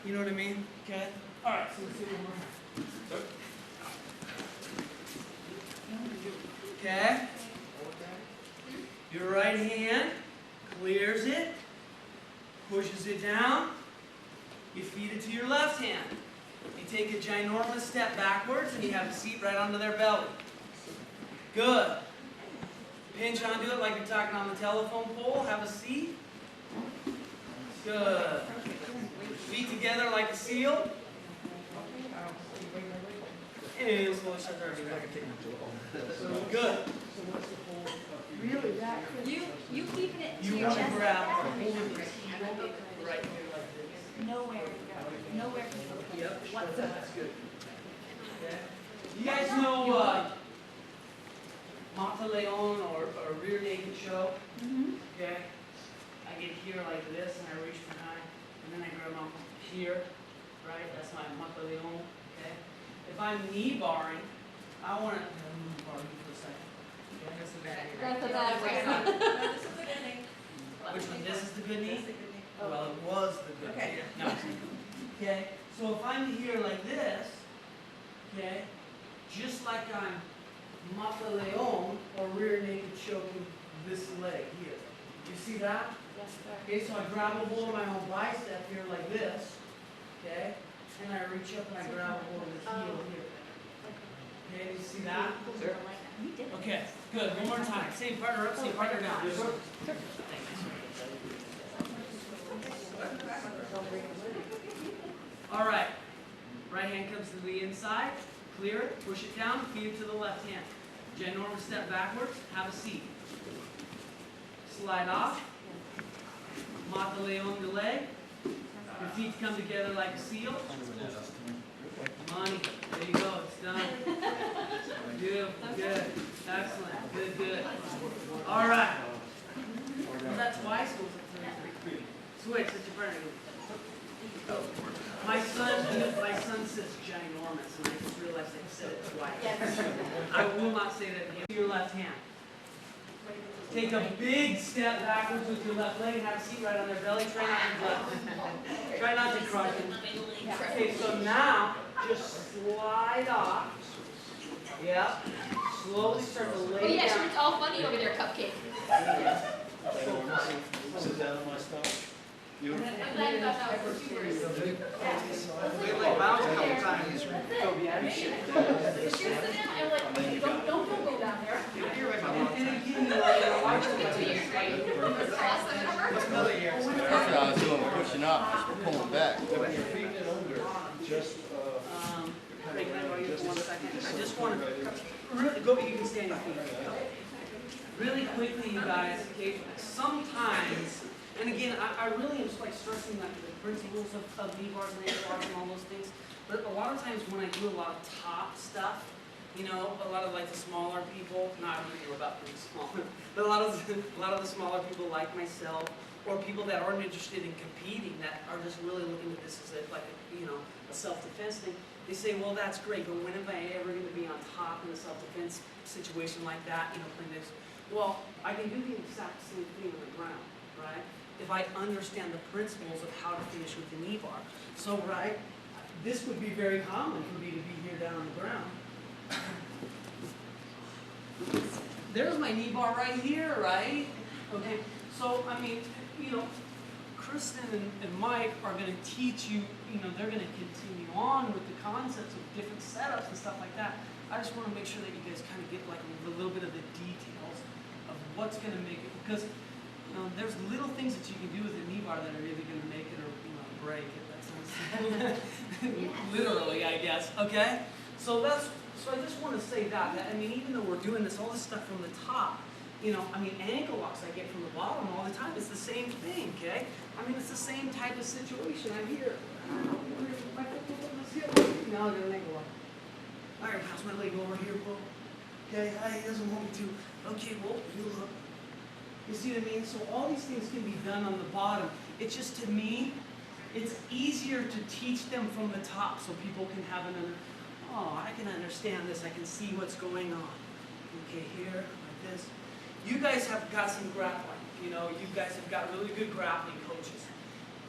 You know what I mean? Okay? Alright, so let's do it one more time. Okay? Your right hand clears it, pushes it down. You feed it to your left hand. You take a ginormous step backwards and you have the seat right onto their belly. Good. Pinch onto it like you're talking on the telephone pole. Have a seat. Good. Feet together like a seal. And slowly start to argue back. Good. You keeping it to You your want to chest. grab a hold of this heel right here like this. Nowhere can go. Yep. Whatsoever. That's good. Okay. You guys know Monteleone or rear naked choke? Okay. I get here like this and I reach behind and then I grab on here, right? That's my Monteleone. Okay. If I'm knee barring, I want to bar you for a second. Okay. That's the bad knee. That's a bad way. Which one? This is the good knee? Well, it was the good knee. No. Okay. So if I'm here like this, okay, just like I'm Monteleone or rear naked choking this leg here. You see that? Yes, sir. Okay, so I grab a hold of my own bicep here like this, okay, and I reach up and I grab a hold of the heel here. Okay, you see that? You did it. Okay, good. One more time. Same partner up, same partner down. All right. Right hand comes to the inside. Clear it. Push it down. Feed it to the left hand. Ginormous step backwards. Have a seat. Slide off. Monteleone the leg. Your feet come together like a seal. Money. There you go. It's done. Beautiful. Good. Excellent. Good, good. All right. Was that twice? Or was it 3? Switch. That's your partner. My son sits ginormous, and I just realized I said it twice. Yes. I will not say that again. Your left hand. Take a big step backwards with your left leg and have a seat right on their belly. Try not to crush them. Okay, so now just slide off. Yeah. Slowly start to lay Oh yeah, down. sure, it's all funny over there, Cupcake. Sit down on my stomach. You. I'm glad you got that one. We like bounce a couple times. She was sitting down, I'm like, okay, don't go down there. And again, like, watch It's 2 years, right? It's awesome, remember? another year. That's what I was doing, pushing up, just pulling back. Ray, can I borrow you for 1 second? I just want to really go. You can stand your feet. Really quickly, you guys. Okay, sometimes, and again, I really am like stressing like the principles of knee bars and ankle bars and all those things. But a lot of times when I do a lot of top stuff, you know, a lot of like the smaller people, not really about being small, but a lot of the smaller people like myself, or people that aren't interested in competing, that are just really looking at this as a, like a, you know, a self-defense thing. They say, well, that's great, but when am I ever going to be on top in a self-defense situation like that, playing this? Well, I can do the exact same thing on the ground, right? If I understand the principles of how to finish with the knee bar. So, right, this would be very common for me to be here down on the ground. There's my knee bar right here, right? Okay, so, I mean, Kristen and Mike are going to teach you, they're going to continue on with the concepts of different setups and stuff like that. I just want to make sure that you guys kind of get like a little bit of the details of what's going to make it, because there's little things that you can do with a knee bar that are either going to make it or break it. That sounds literally, I guess. Okay, so I just want to say that I mean, even though we're doing all this stuff from the top, I mean, ankle locks I get from the bottom all the time. It's the same thing, okay? I mean, it's the same type of situation. I'm here. Now I got an ankle lock. All right, pass my leg over here, Bo. Okay, he doesn't want me to. Okay, well, you look. You see what I mean? So all these things can be done on the bottom. It's just, to me, it's easier to teach them from the top so people can have I can understand this. I can see what's going on. Okay, here, like this. You guys have got some grappling. You guys have got really good grappling coaches.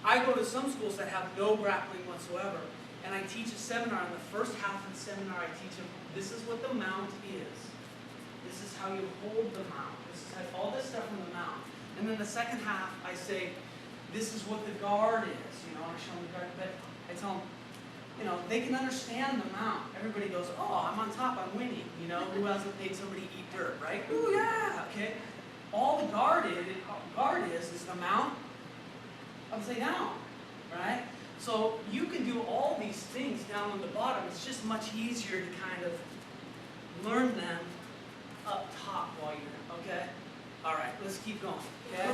I go to some schools that have no grappling whatsoever, and I teach a seminar. In the first half of the seminar, I teach them, this is what the mount is. This is how you hold the mount. This is all this stuff from the mount. And then the second half, I say, this is what the guard is. I show them the guard, but I tell them, they can understand the mount. Everybody goes, oh, I'm on top, I'm winning. Who hasn't made somebody eat dirt, right? Ooh, yeah, okay. All the guard is the mount upside down, right? So you can do all these things down on the bottom. It's just much easier to kind of learn them up top while you're there, okay? All right, let's keep going, okay?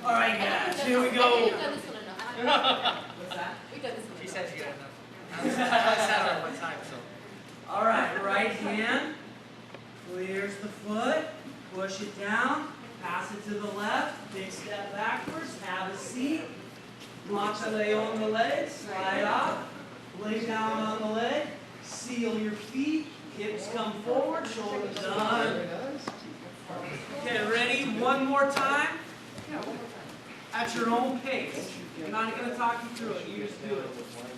All right, guys, here we I think go. we've done this one enough. What's that? We've done this one enough. She said she got enough. I sat on one time, so. All right, right hand clears the foot, push it down, pass it to the left, big step backwards, have a seat, macho on the leg, slide off, lay down on the leg, seal your feet, hips come forward, shoulders done. Okay, ready? One more time. At your own pace. I'm not going to talk you through it. You just do it.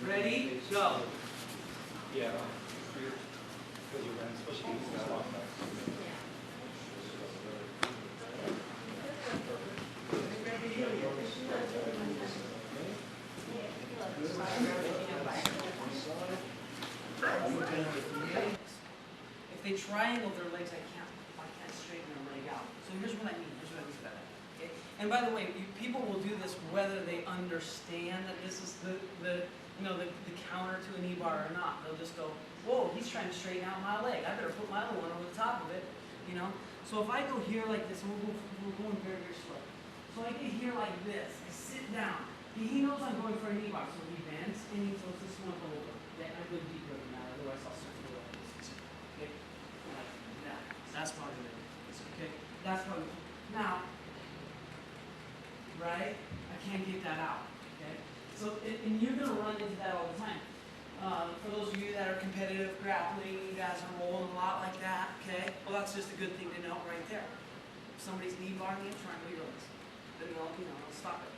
Ready? Go. Yeah. If they triangle their legs, I can't straighten their leg out. So here's what I mean. Here's what I mean by that. Okay? And by the way, people will do this whether they understand that this is the counter to a knee bar or not. They'll just go, whoa, he's trying to straighten out my leg. I better put my other one over the top of it. So if I go here like this, and we're going very, very slow. So I get here like this. I sit down. He knows I'm going for a knee bar, so he bends and he throws this one up over. Yeah, I go deeper than that, otherwise I'll start to go like this. Okay? Like that. That's part of it. Okay? That's part of it. Now, right? I can't get that out. Okay? So, and you're going to run into that all the time. For those of you that are competitive grappling, you guys are rolling a lot like that, okay? Well, that's just a good thing to know right there. If somebody's knee bar me, triangle your legs. Then I'll stop it.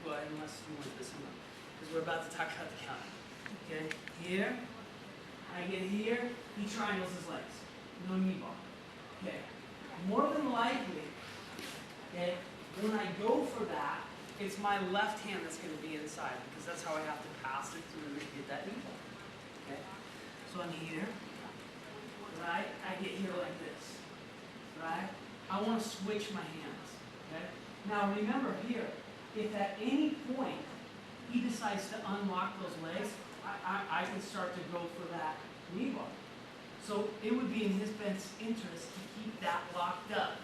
Well, unless you want this one, because we're about to talk about the counter. Okay? Here, I get here, he triangles his legs. No knee bar. Okay? More than likely, okay, when I go for that, it's my left hand that's going to be inside, because that's how I have to pass it through to get that knee bar. Okay? So I'm here, right? I get here like this, right? I want to switch my hands, okay? Now remember here, if at any point he decides to unlock those legs, I can start to go for that knee bar. So it would be in his best interest to keep that locked up,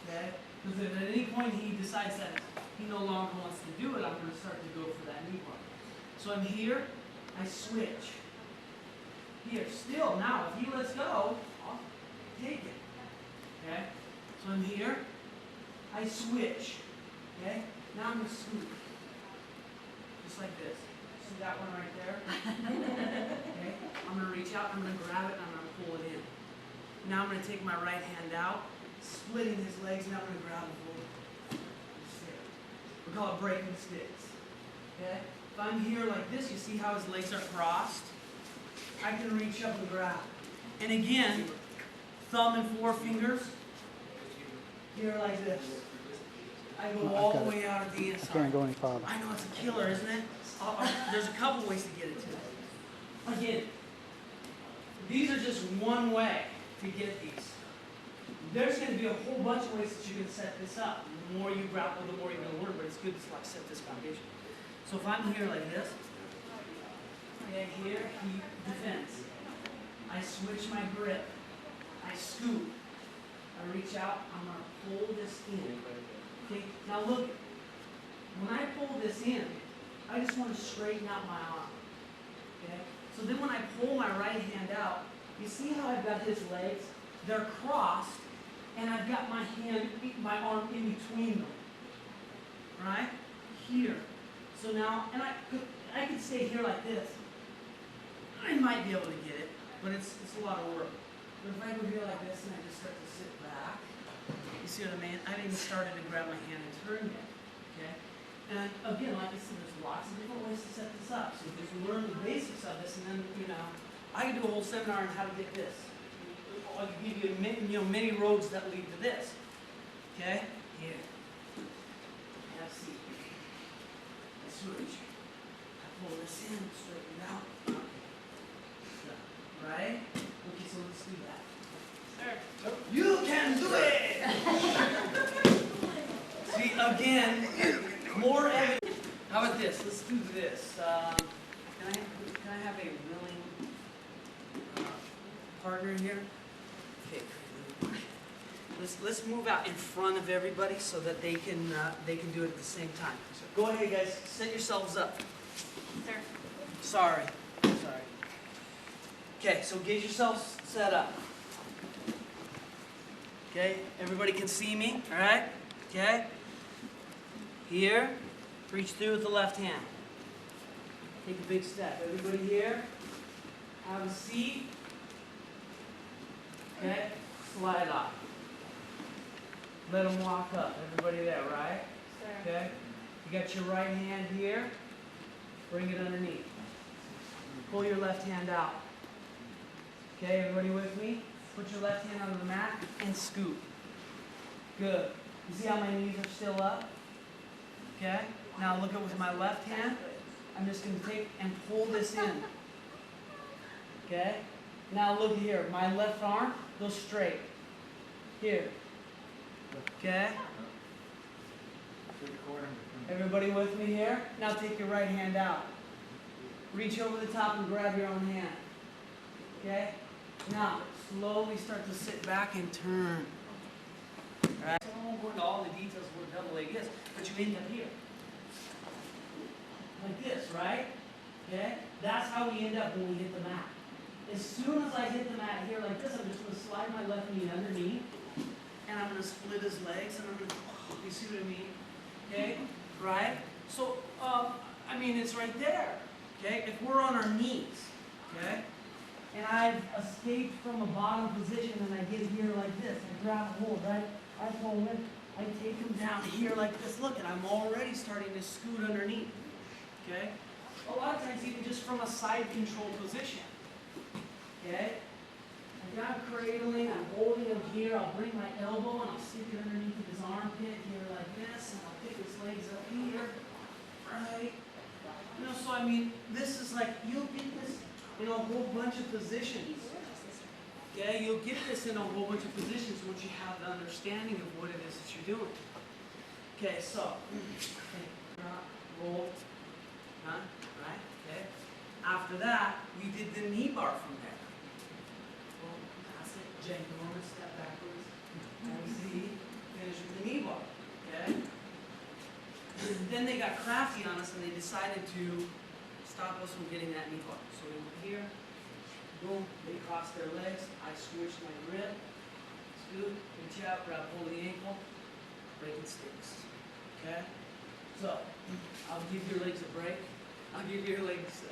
okay? Because if at any point he decides that he no longer wants to do it, I'm going to start to go for that knee bar. So I'm here, I switch. Here, still, now if he lets go, I'll take it. Okay? So I'm here, I switch. Okay? Now I'm going to scoop. looks like this. See that one right there? Okay, I'm gonna reach out, I'm gonna grab it, and I'm gonna pull it in. Now I'm gonna take my right hand out, splitting his legs, and I'm gonna grab and pull it. We call it breaking sticks. Okay? If I'm here like this, you see how his legs are crossed? I can reach up and grab. And again, thumb and forefingers, here like this. I go I've all got the it. way out of the I inside. can't go any farther. I know it's a killer, isn't it? There's a couple ways to get it to it. Again, these are just one way to get these. There's going to be a whole bunch of ways that you can set this up. The more you grapple, the more you're going to learn, but it's good to like set this foundation. So if I'm here like this, okay, here he defends. I switch my grip. I scoop. I reach out. I'm going to pull this in. Okay, now look. When I pull this in, I just want to straighten out my arm. Okay? So then when I pull my right hand out, you see how I've got his legs? They're crossed, and I've got my hand, my arm in between them. Right? Here. So now, and I could stay here like this. I might be able to get it, but it's a lot of work. But if I go here like this and I just start to sit back, you see what I mean? I haven't even started to grab my hand and turn yet. Okay? And again, like I said, there's lots of different ways to set this up. So just learn the basics of this, and then, I can do a whole seminar on how to get this. I can give you, many roads that lead to this. Okay? Here. Have a seat. I switch. I pull this in, straighten it out. Okay. So, right? Okay, so let's do that. You can do it! See, again, more evidence. How about this? Let's do this. Can I have a willing partner here? Okay. Let's move out in front of everybody so that they can do it at the same time. So go ahead, guys. Set yourselves up. Sir. Sorry. Okay, so get yourselves set up. Okay, everybody can see me, all right? Okay? Here, reach through with the left hand. Take a big step. Everybody here, have a seat. Okay, slide off. Let them walk up. Everybody there, right? Sir. Okay? You got your right hand here. Bring it underneath. Pull your left hand out. Okay, everybody with me? Put your left hand on the mat and scoop. Good. You see how my knees are still up? Okay? Now look at with my left hand. I'm just going to take and pull this in. Okay? Now look here. My left arm goes straight. Here. Okay? Everybody with me here? Now take your right hand out. Reach over the top and grab your own hand. Okay? Now, slowly start to sit back and turn. Alright? So I won't go into all the details of what a double leg is, but you end up here. Like this, right? Okay? That's how we end up when we hit the mat. As soon as I hit the mat here like this, I'm just going to slide my left knee underneath, and I'm going to split his legs, and I'm going to, you see what I mean? Okay? Right? So, it's right there. Okay? If we're on our knees, okay? And I've escaped from a bottom position and I get here like this. I grab a hold, right? I pull in, I take him down here like this. Look, and I'm already starting to scoot underneath. Okay? A lot of times even just from a side control position. Okay? I've got him cradling, I'm holding him here. I'll bring my elbow and I'll stick it underneath his armpit here like this. And I'll pick his legs up here. Right? So this is like, you'll get this in a whole bunch of positions. Okay, you'll get this in a whole bunch of positions once you have the understanding of what it is that you're doing. Okay, so, roll, right, okay. After that, we did the knee bar from there. Well, that's it, ginormous step backwards. See, finish with the knee bar, okay. Then they got crafty on us and they decided to stop us from getting that knee bar. So we went here, boom, they crossed their legs, I switched my grip, scoop, reach out, grab hold of the ankle, breaking sticks. Okay? So, I'll give your legs a break. I'll give your legs,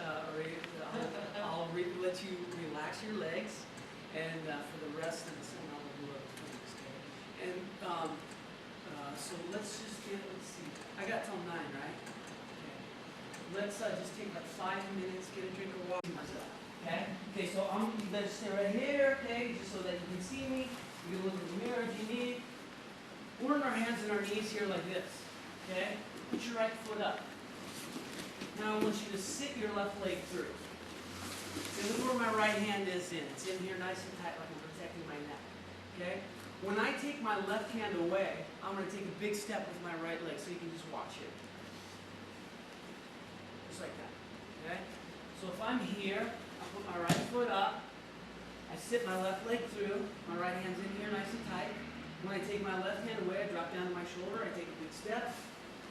let you relax your legs, and for the rest of the session, I'll do other things. Okay? And so let's see. I got till 9, right? Okay. Let's just take like 5 minutes, get a drink of water myself. Okay? Okay, so I'm gonna stay right here, okay, just so that you can see me. You can look in the mirror if you need. We're on our hands and our knees here like this. Okay? Put your right foot up. Now I want you to sit your left leg through. And look where my right hand is in. It's in here nice and tight like I'm protecting my neck. Okay? When I take my left hand away, I'm going to take a big step with my right leg, so you can just watch here. Just like that. Okay? So if I'm here, I put my right foot up, I sit my left leg through, my right hand's in here nice and tight. When I take my left hand away, I drop down to my shoulder, I take a big step,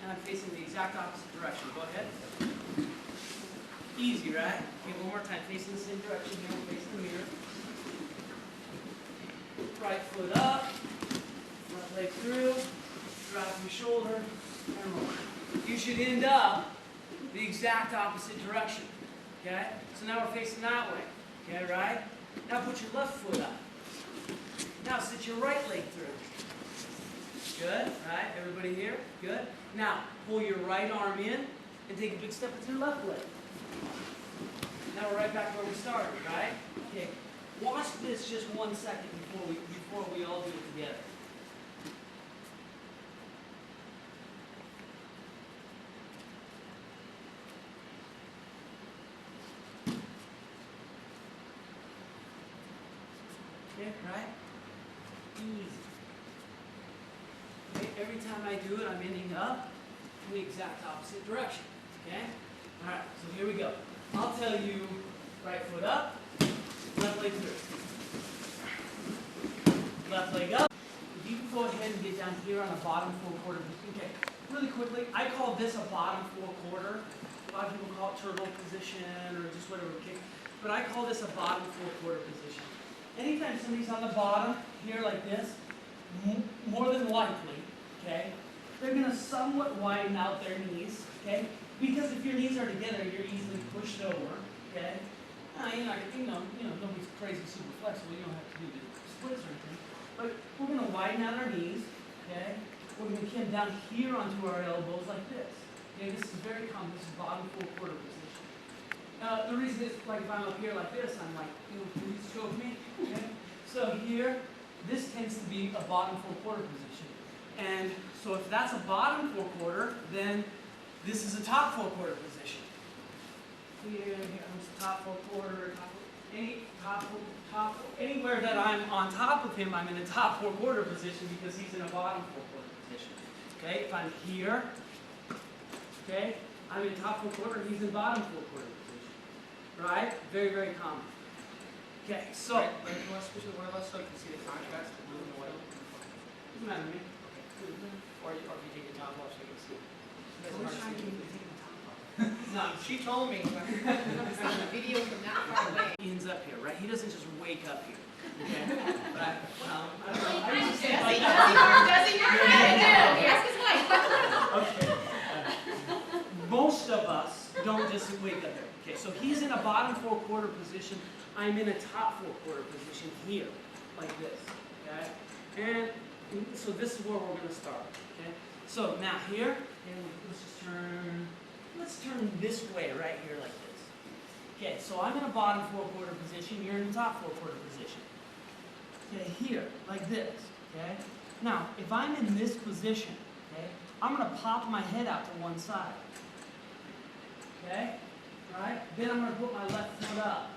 and I'm facing the exact opposite direction. Go ahead. Easy, right? Okay, one more time. Facing the same direction here. We'll face the mirror. Right foot up. Left leg through. Drop your shoulder. And roll. You should end up the exact opposite direction. Okay? So now we're facing that way. Okay, right? Now put your left foot up. Now sit your right leg through. Good, right? Everybody here? Good. Now, pull your right arm in and take a big step with your left leg. Now we're right back where we started, right? Okay. Watch this just 1 second before we all do it together. Okay, right? Easy. Okay, every time I do it, I'm ending up in the exact opposite direction. Okay? Alright, so here we go. I'll tell you, right foot up, left leg through. Left leg up. If you can go ahead and get down here on a bottom 4/4. Okay, really quickly, I call this a bottom 4/4. A lot of people call it turtle position or just whatever kick. But I call this a bottom 4/4 position. Anytime somebody's on the bottom, here like this, more than likely, okay, they're going to somewhat widen out their knees, okay? Because if your knees are together, you're easily pushed over, okay? You're not, nobody's crazy super flexible. You don't have to do the splits or anything. But we're going to widen out our knees, okay? We're going to come down here onto our elbows like this. Okay, this is very common. This is bottom 4/4 position. The reason is, like, if I'm up here like this, I'm like, please choke me, okay? So here, this tends to be a bottom 4/4 position. And so if that's a bottom 4/4, then this is a top 4/4 position. Here comes the top 4/4, anywhere that I'm on top of him, I'm in a top 4/4 position because he's in a bottom 4/4 position. Okay, if I'm here, okay, I'm in top 4/4, he's in bottom 4/4 position. Right? Very, very common. Okay, so. Right, you want to switch the word less so you can see the contrast of blue and white? Doesn't matter to me. Or if you take your top off so you can see. Always trying to take the top off. No, She told me. The video from that far away. he ends up here, right? He doesn't just wake up here. Okay? Right? I don't know. Does I he? just say Does like he? that. Does he? Ask his wife. Okay. Most of us don't just wake up there. Okay, so he's in a bottom 4/4 position. I'm in a top 4/4 position here, like this. Okay? And so this is where we're going to start. Okay? So now here, and let's turn this way right here like this. Okay, so I'm in a bottom 4/4 position, you're in the top 4/4 position. Okay, here, like this. Okay? Now, if I'm in this position, okay, I'm going to pop my head out to one side. Okay? Right? Then I'm going to put my left foot up.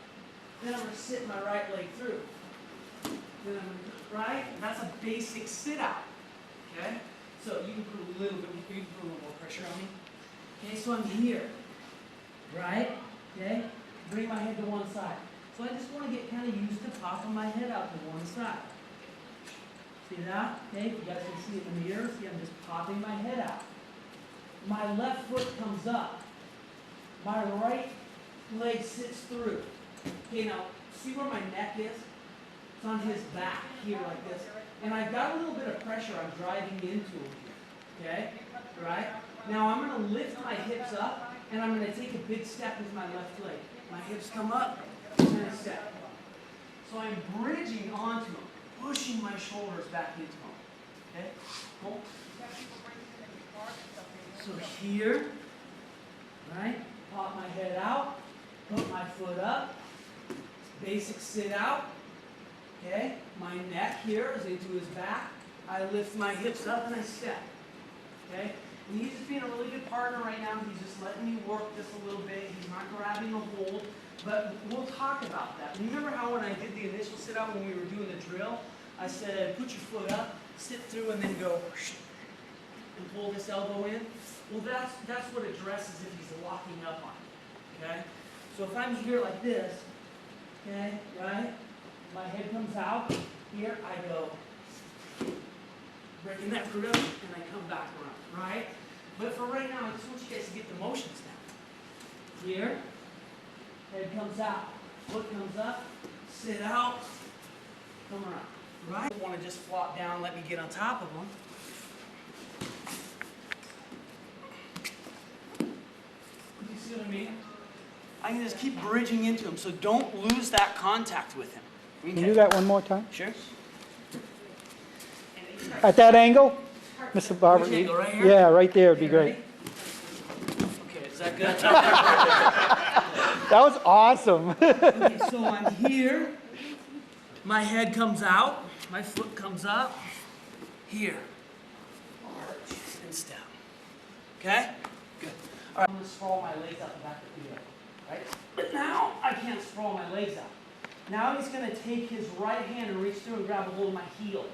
Then I'm going to sit my right leg through. Then I'm going to, right? That's a basic sit out. Okay? So you can put a little more pressure on me. Okay, so I'm here. Right? Okay? Bring my head to one side. So I just want to get kind of used to popping my head out to one side. See that? Okay, you guys can see in the mirror. See, I'm just popping my head out. My left foot comes up. My right leg sits through. Okay, now, see where my neck is? It's on his back here like this. And I've got a little bit of pressure I'm driving into him here. Okay? Right? Now I'm going to lift my hips up and I'm gonna take a big step with my left leg. My hips come up, and I step. So I'm bridging onto him, pushing my shoulders back into him. Okay? Hold. So here, right? Pop my head out, put my foot up, basic sit out. Okay? My neck here is into his back. I lift my hips up and I step. Okay? And he's just being a really good partner right now. He's just letting me work this a little bit. He's not grabbing a hold. But we'll talk about that. Remember how when I did the initial sit out when we were doing the drill, I said put your foot up, sit through, and then go and pull this elbow in? Well, that's what it addresses if he's locking up on it. Okay? So if I'm here like this, okay, right? My head comes out. Here I go. Breaking that grip, and I come back around, right? But for right now, I just want you guys to get the motions down. Here, head comes out, foot comes up, sit out, come around, right? I don't want to just flop down, let me get on top of them. You see what I mean? I can just keep bridging into him, so don't lose that contact with him. Can you do that one more time? Sure. At that angle? Mr. Barber? Which angle, right here? Yeah, right there would be Okay, great. ready? Okay, is that good? That was awesome. Okay, so I'm here. My head comes out. My foot comes up. Here. Arch and step. Okay? Good. All right, I'm going to sprawl my legs out the back of the wheel. Right? But now I can't sprawl my legs out. Now he's going to take his right hand and reach through and grab a hold of my heel.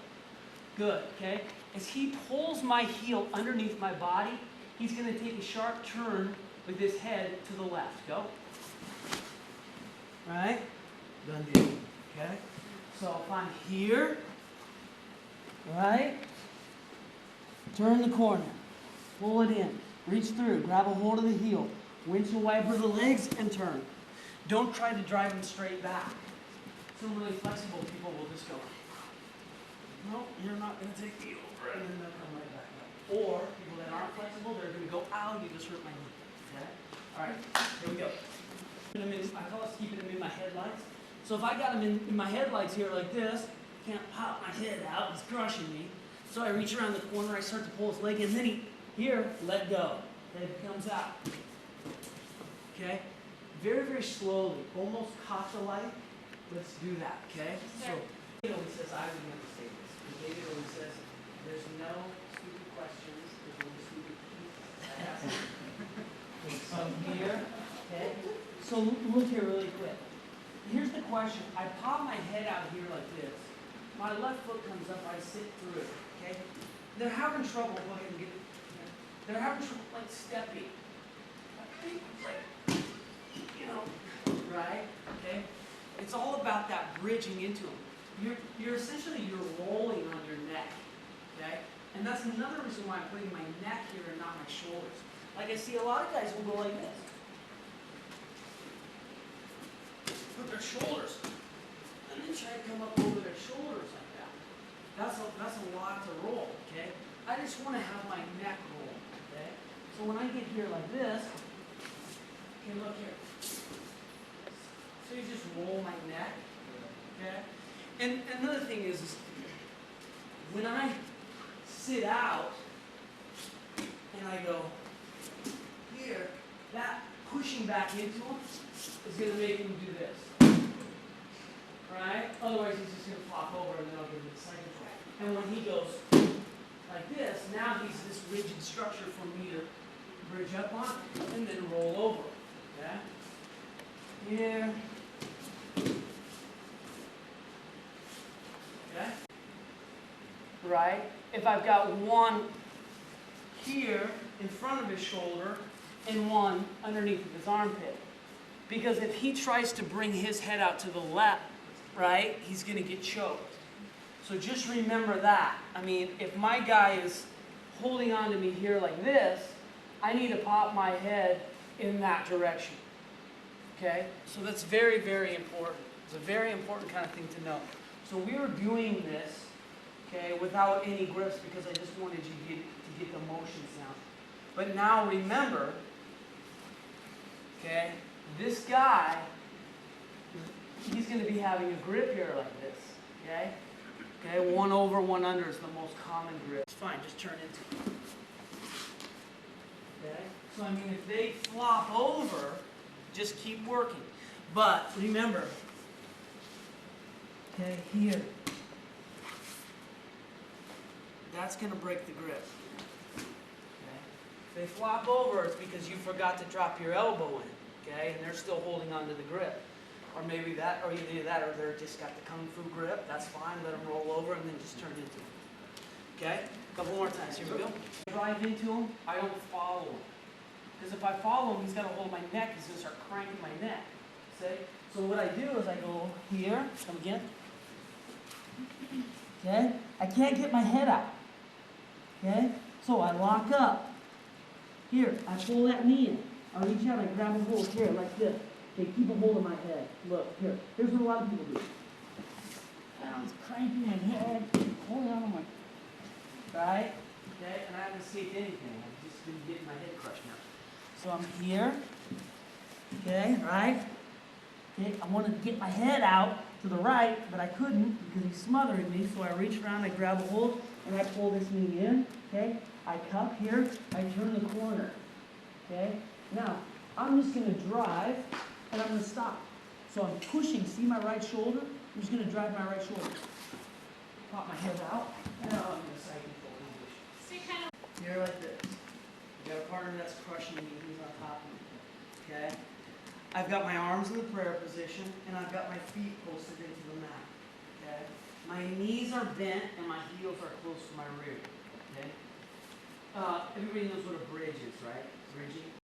Good, okay? As he pulls my heel underneath my body, he's going to take a sharp turn with his head to the left. Go. Right? Done deal. Okay? So if I'm here, right? Turn the corner. Pull it in. Reach through. Grab a hold of the heel. Windshield wiper the legs and turn. Don't try to drive them straight back. Some really flexible people will just go, no, you're not going to take me over, and then they'll come right back up. Or people that aren't flexible, they're going to go, ow, you just hurt my knee. Okay? All right, here we go. I call it keeping them in my headlights. So if I got them in my headlights here like this, can't pop my head out, it's crushing me. So I reach around the corner, I start to pull his leg, and then here, let go. Head comes out. Okay? Very, very slowly, almost kata-like. Let's do that, okay? So, David always says, I would never say this. But David always says, there's no stupid questions, there's only stupid people. So here, okay? So look here really quick. Here's the question. I pop my head out here like this. My left foot comes up, I sit through it, okay? They're having trouble, go ahead and get it. They're having trouble, like, stepping. Like, you know, right? Okay? It's all about that bridging into them. You're essentially rolling on your neck, okay? And that's another reason why I'm putting my neck here and not my shoulders. Like I see a lot of guys will go like this. Put their shoulders, and then try to come up over their shoulders like that. That's a lot to roll, okay? I just want to have my neck roll, okay? So when I get here like this, okay, look here. So you just roll my neck, okay? And another thing is when I sit out and I go here, that pushing back into him is going to make him do this, right? Otherwise he's just going to flop over and then I'll give him the second try. And when he goes like this, now he's this rigid structure for me to bridge up on and then roll over, okay? Here. Okay? Right? If I've got one here in front of his shoulder and one underneath of his armpit. Because if he tries to bring his head out to the left, right, he's going to get choked. So just remember that. I mean, if my guy is holding on to me here like this, I need to pop my head in that direction. Okay? So that's very, very important. It's a very important kind of thing to know. So we were doing this, okay, without any grips because I just wanted you to get the motions down. But now remember, Okay? This guy, he's going to be having a grip here like this. Okay? Okay, one over, one under is the most common grip. It's fine, just turn into it. Okay? So I mean, if they flop over, just keep working. But remember, okay, here, that's going to break the grip. Okay? If they flop over, it's because you forgot to drop your elbow in, okay, and they're still holding onto the grip. Or maybe that, or either that, or they're just got the kung fu grip. That's fine. Let them roll over and then just turn into it. Okay? A couple more times. Here we go. Drive into him. I don't follow him. Because if I follow him, he's got a hold of my neck. He's going to start cranking my neck. See? So what I do is I go here. Come again. Okay? I can't get my head out. Okay? So I lock up. Here. I pull that knee in. I reach out. I grab a hold here like this. Okay, keep a hold of my head. Look, here. Here's what a lot of people do. I'm cranking my head, holding on to my... Right? Okay, and I haven't escaped anything. I've just been getting my head crushed now. So I'm here. Okay, right? Okay, I wanted to get my head out to the right, but I couldn't because he's smothering me. So I reach around, I grab a hold, and I pull this knee in. Okay? I cup here, I turn the corner. Okay? Now, I'm just going to drive. And I'm going to stop. So I'm pushing, see my right shoulder? I'm just going to drive my right shoulder. Pop my head out. And now I'm going to side control English. See, kind of. Here like this. You got a partner that's crushing me. He's on top of me. Okay? I've got my arms in the prayer position, and I've got my feet posted into the mat. Okay? My knees are bent, and my heels are close to my rear. Okay? Everybody knows what a bridge is, right? Bridging.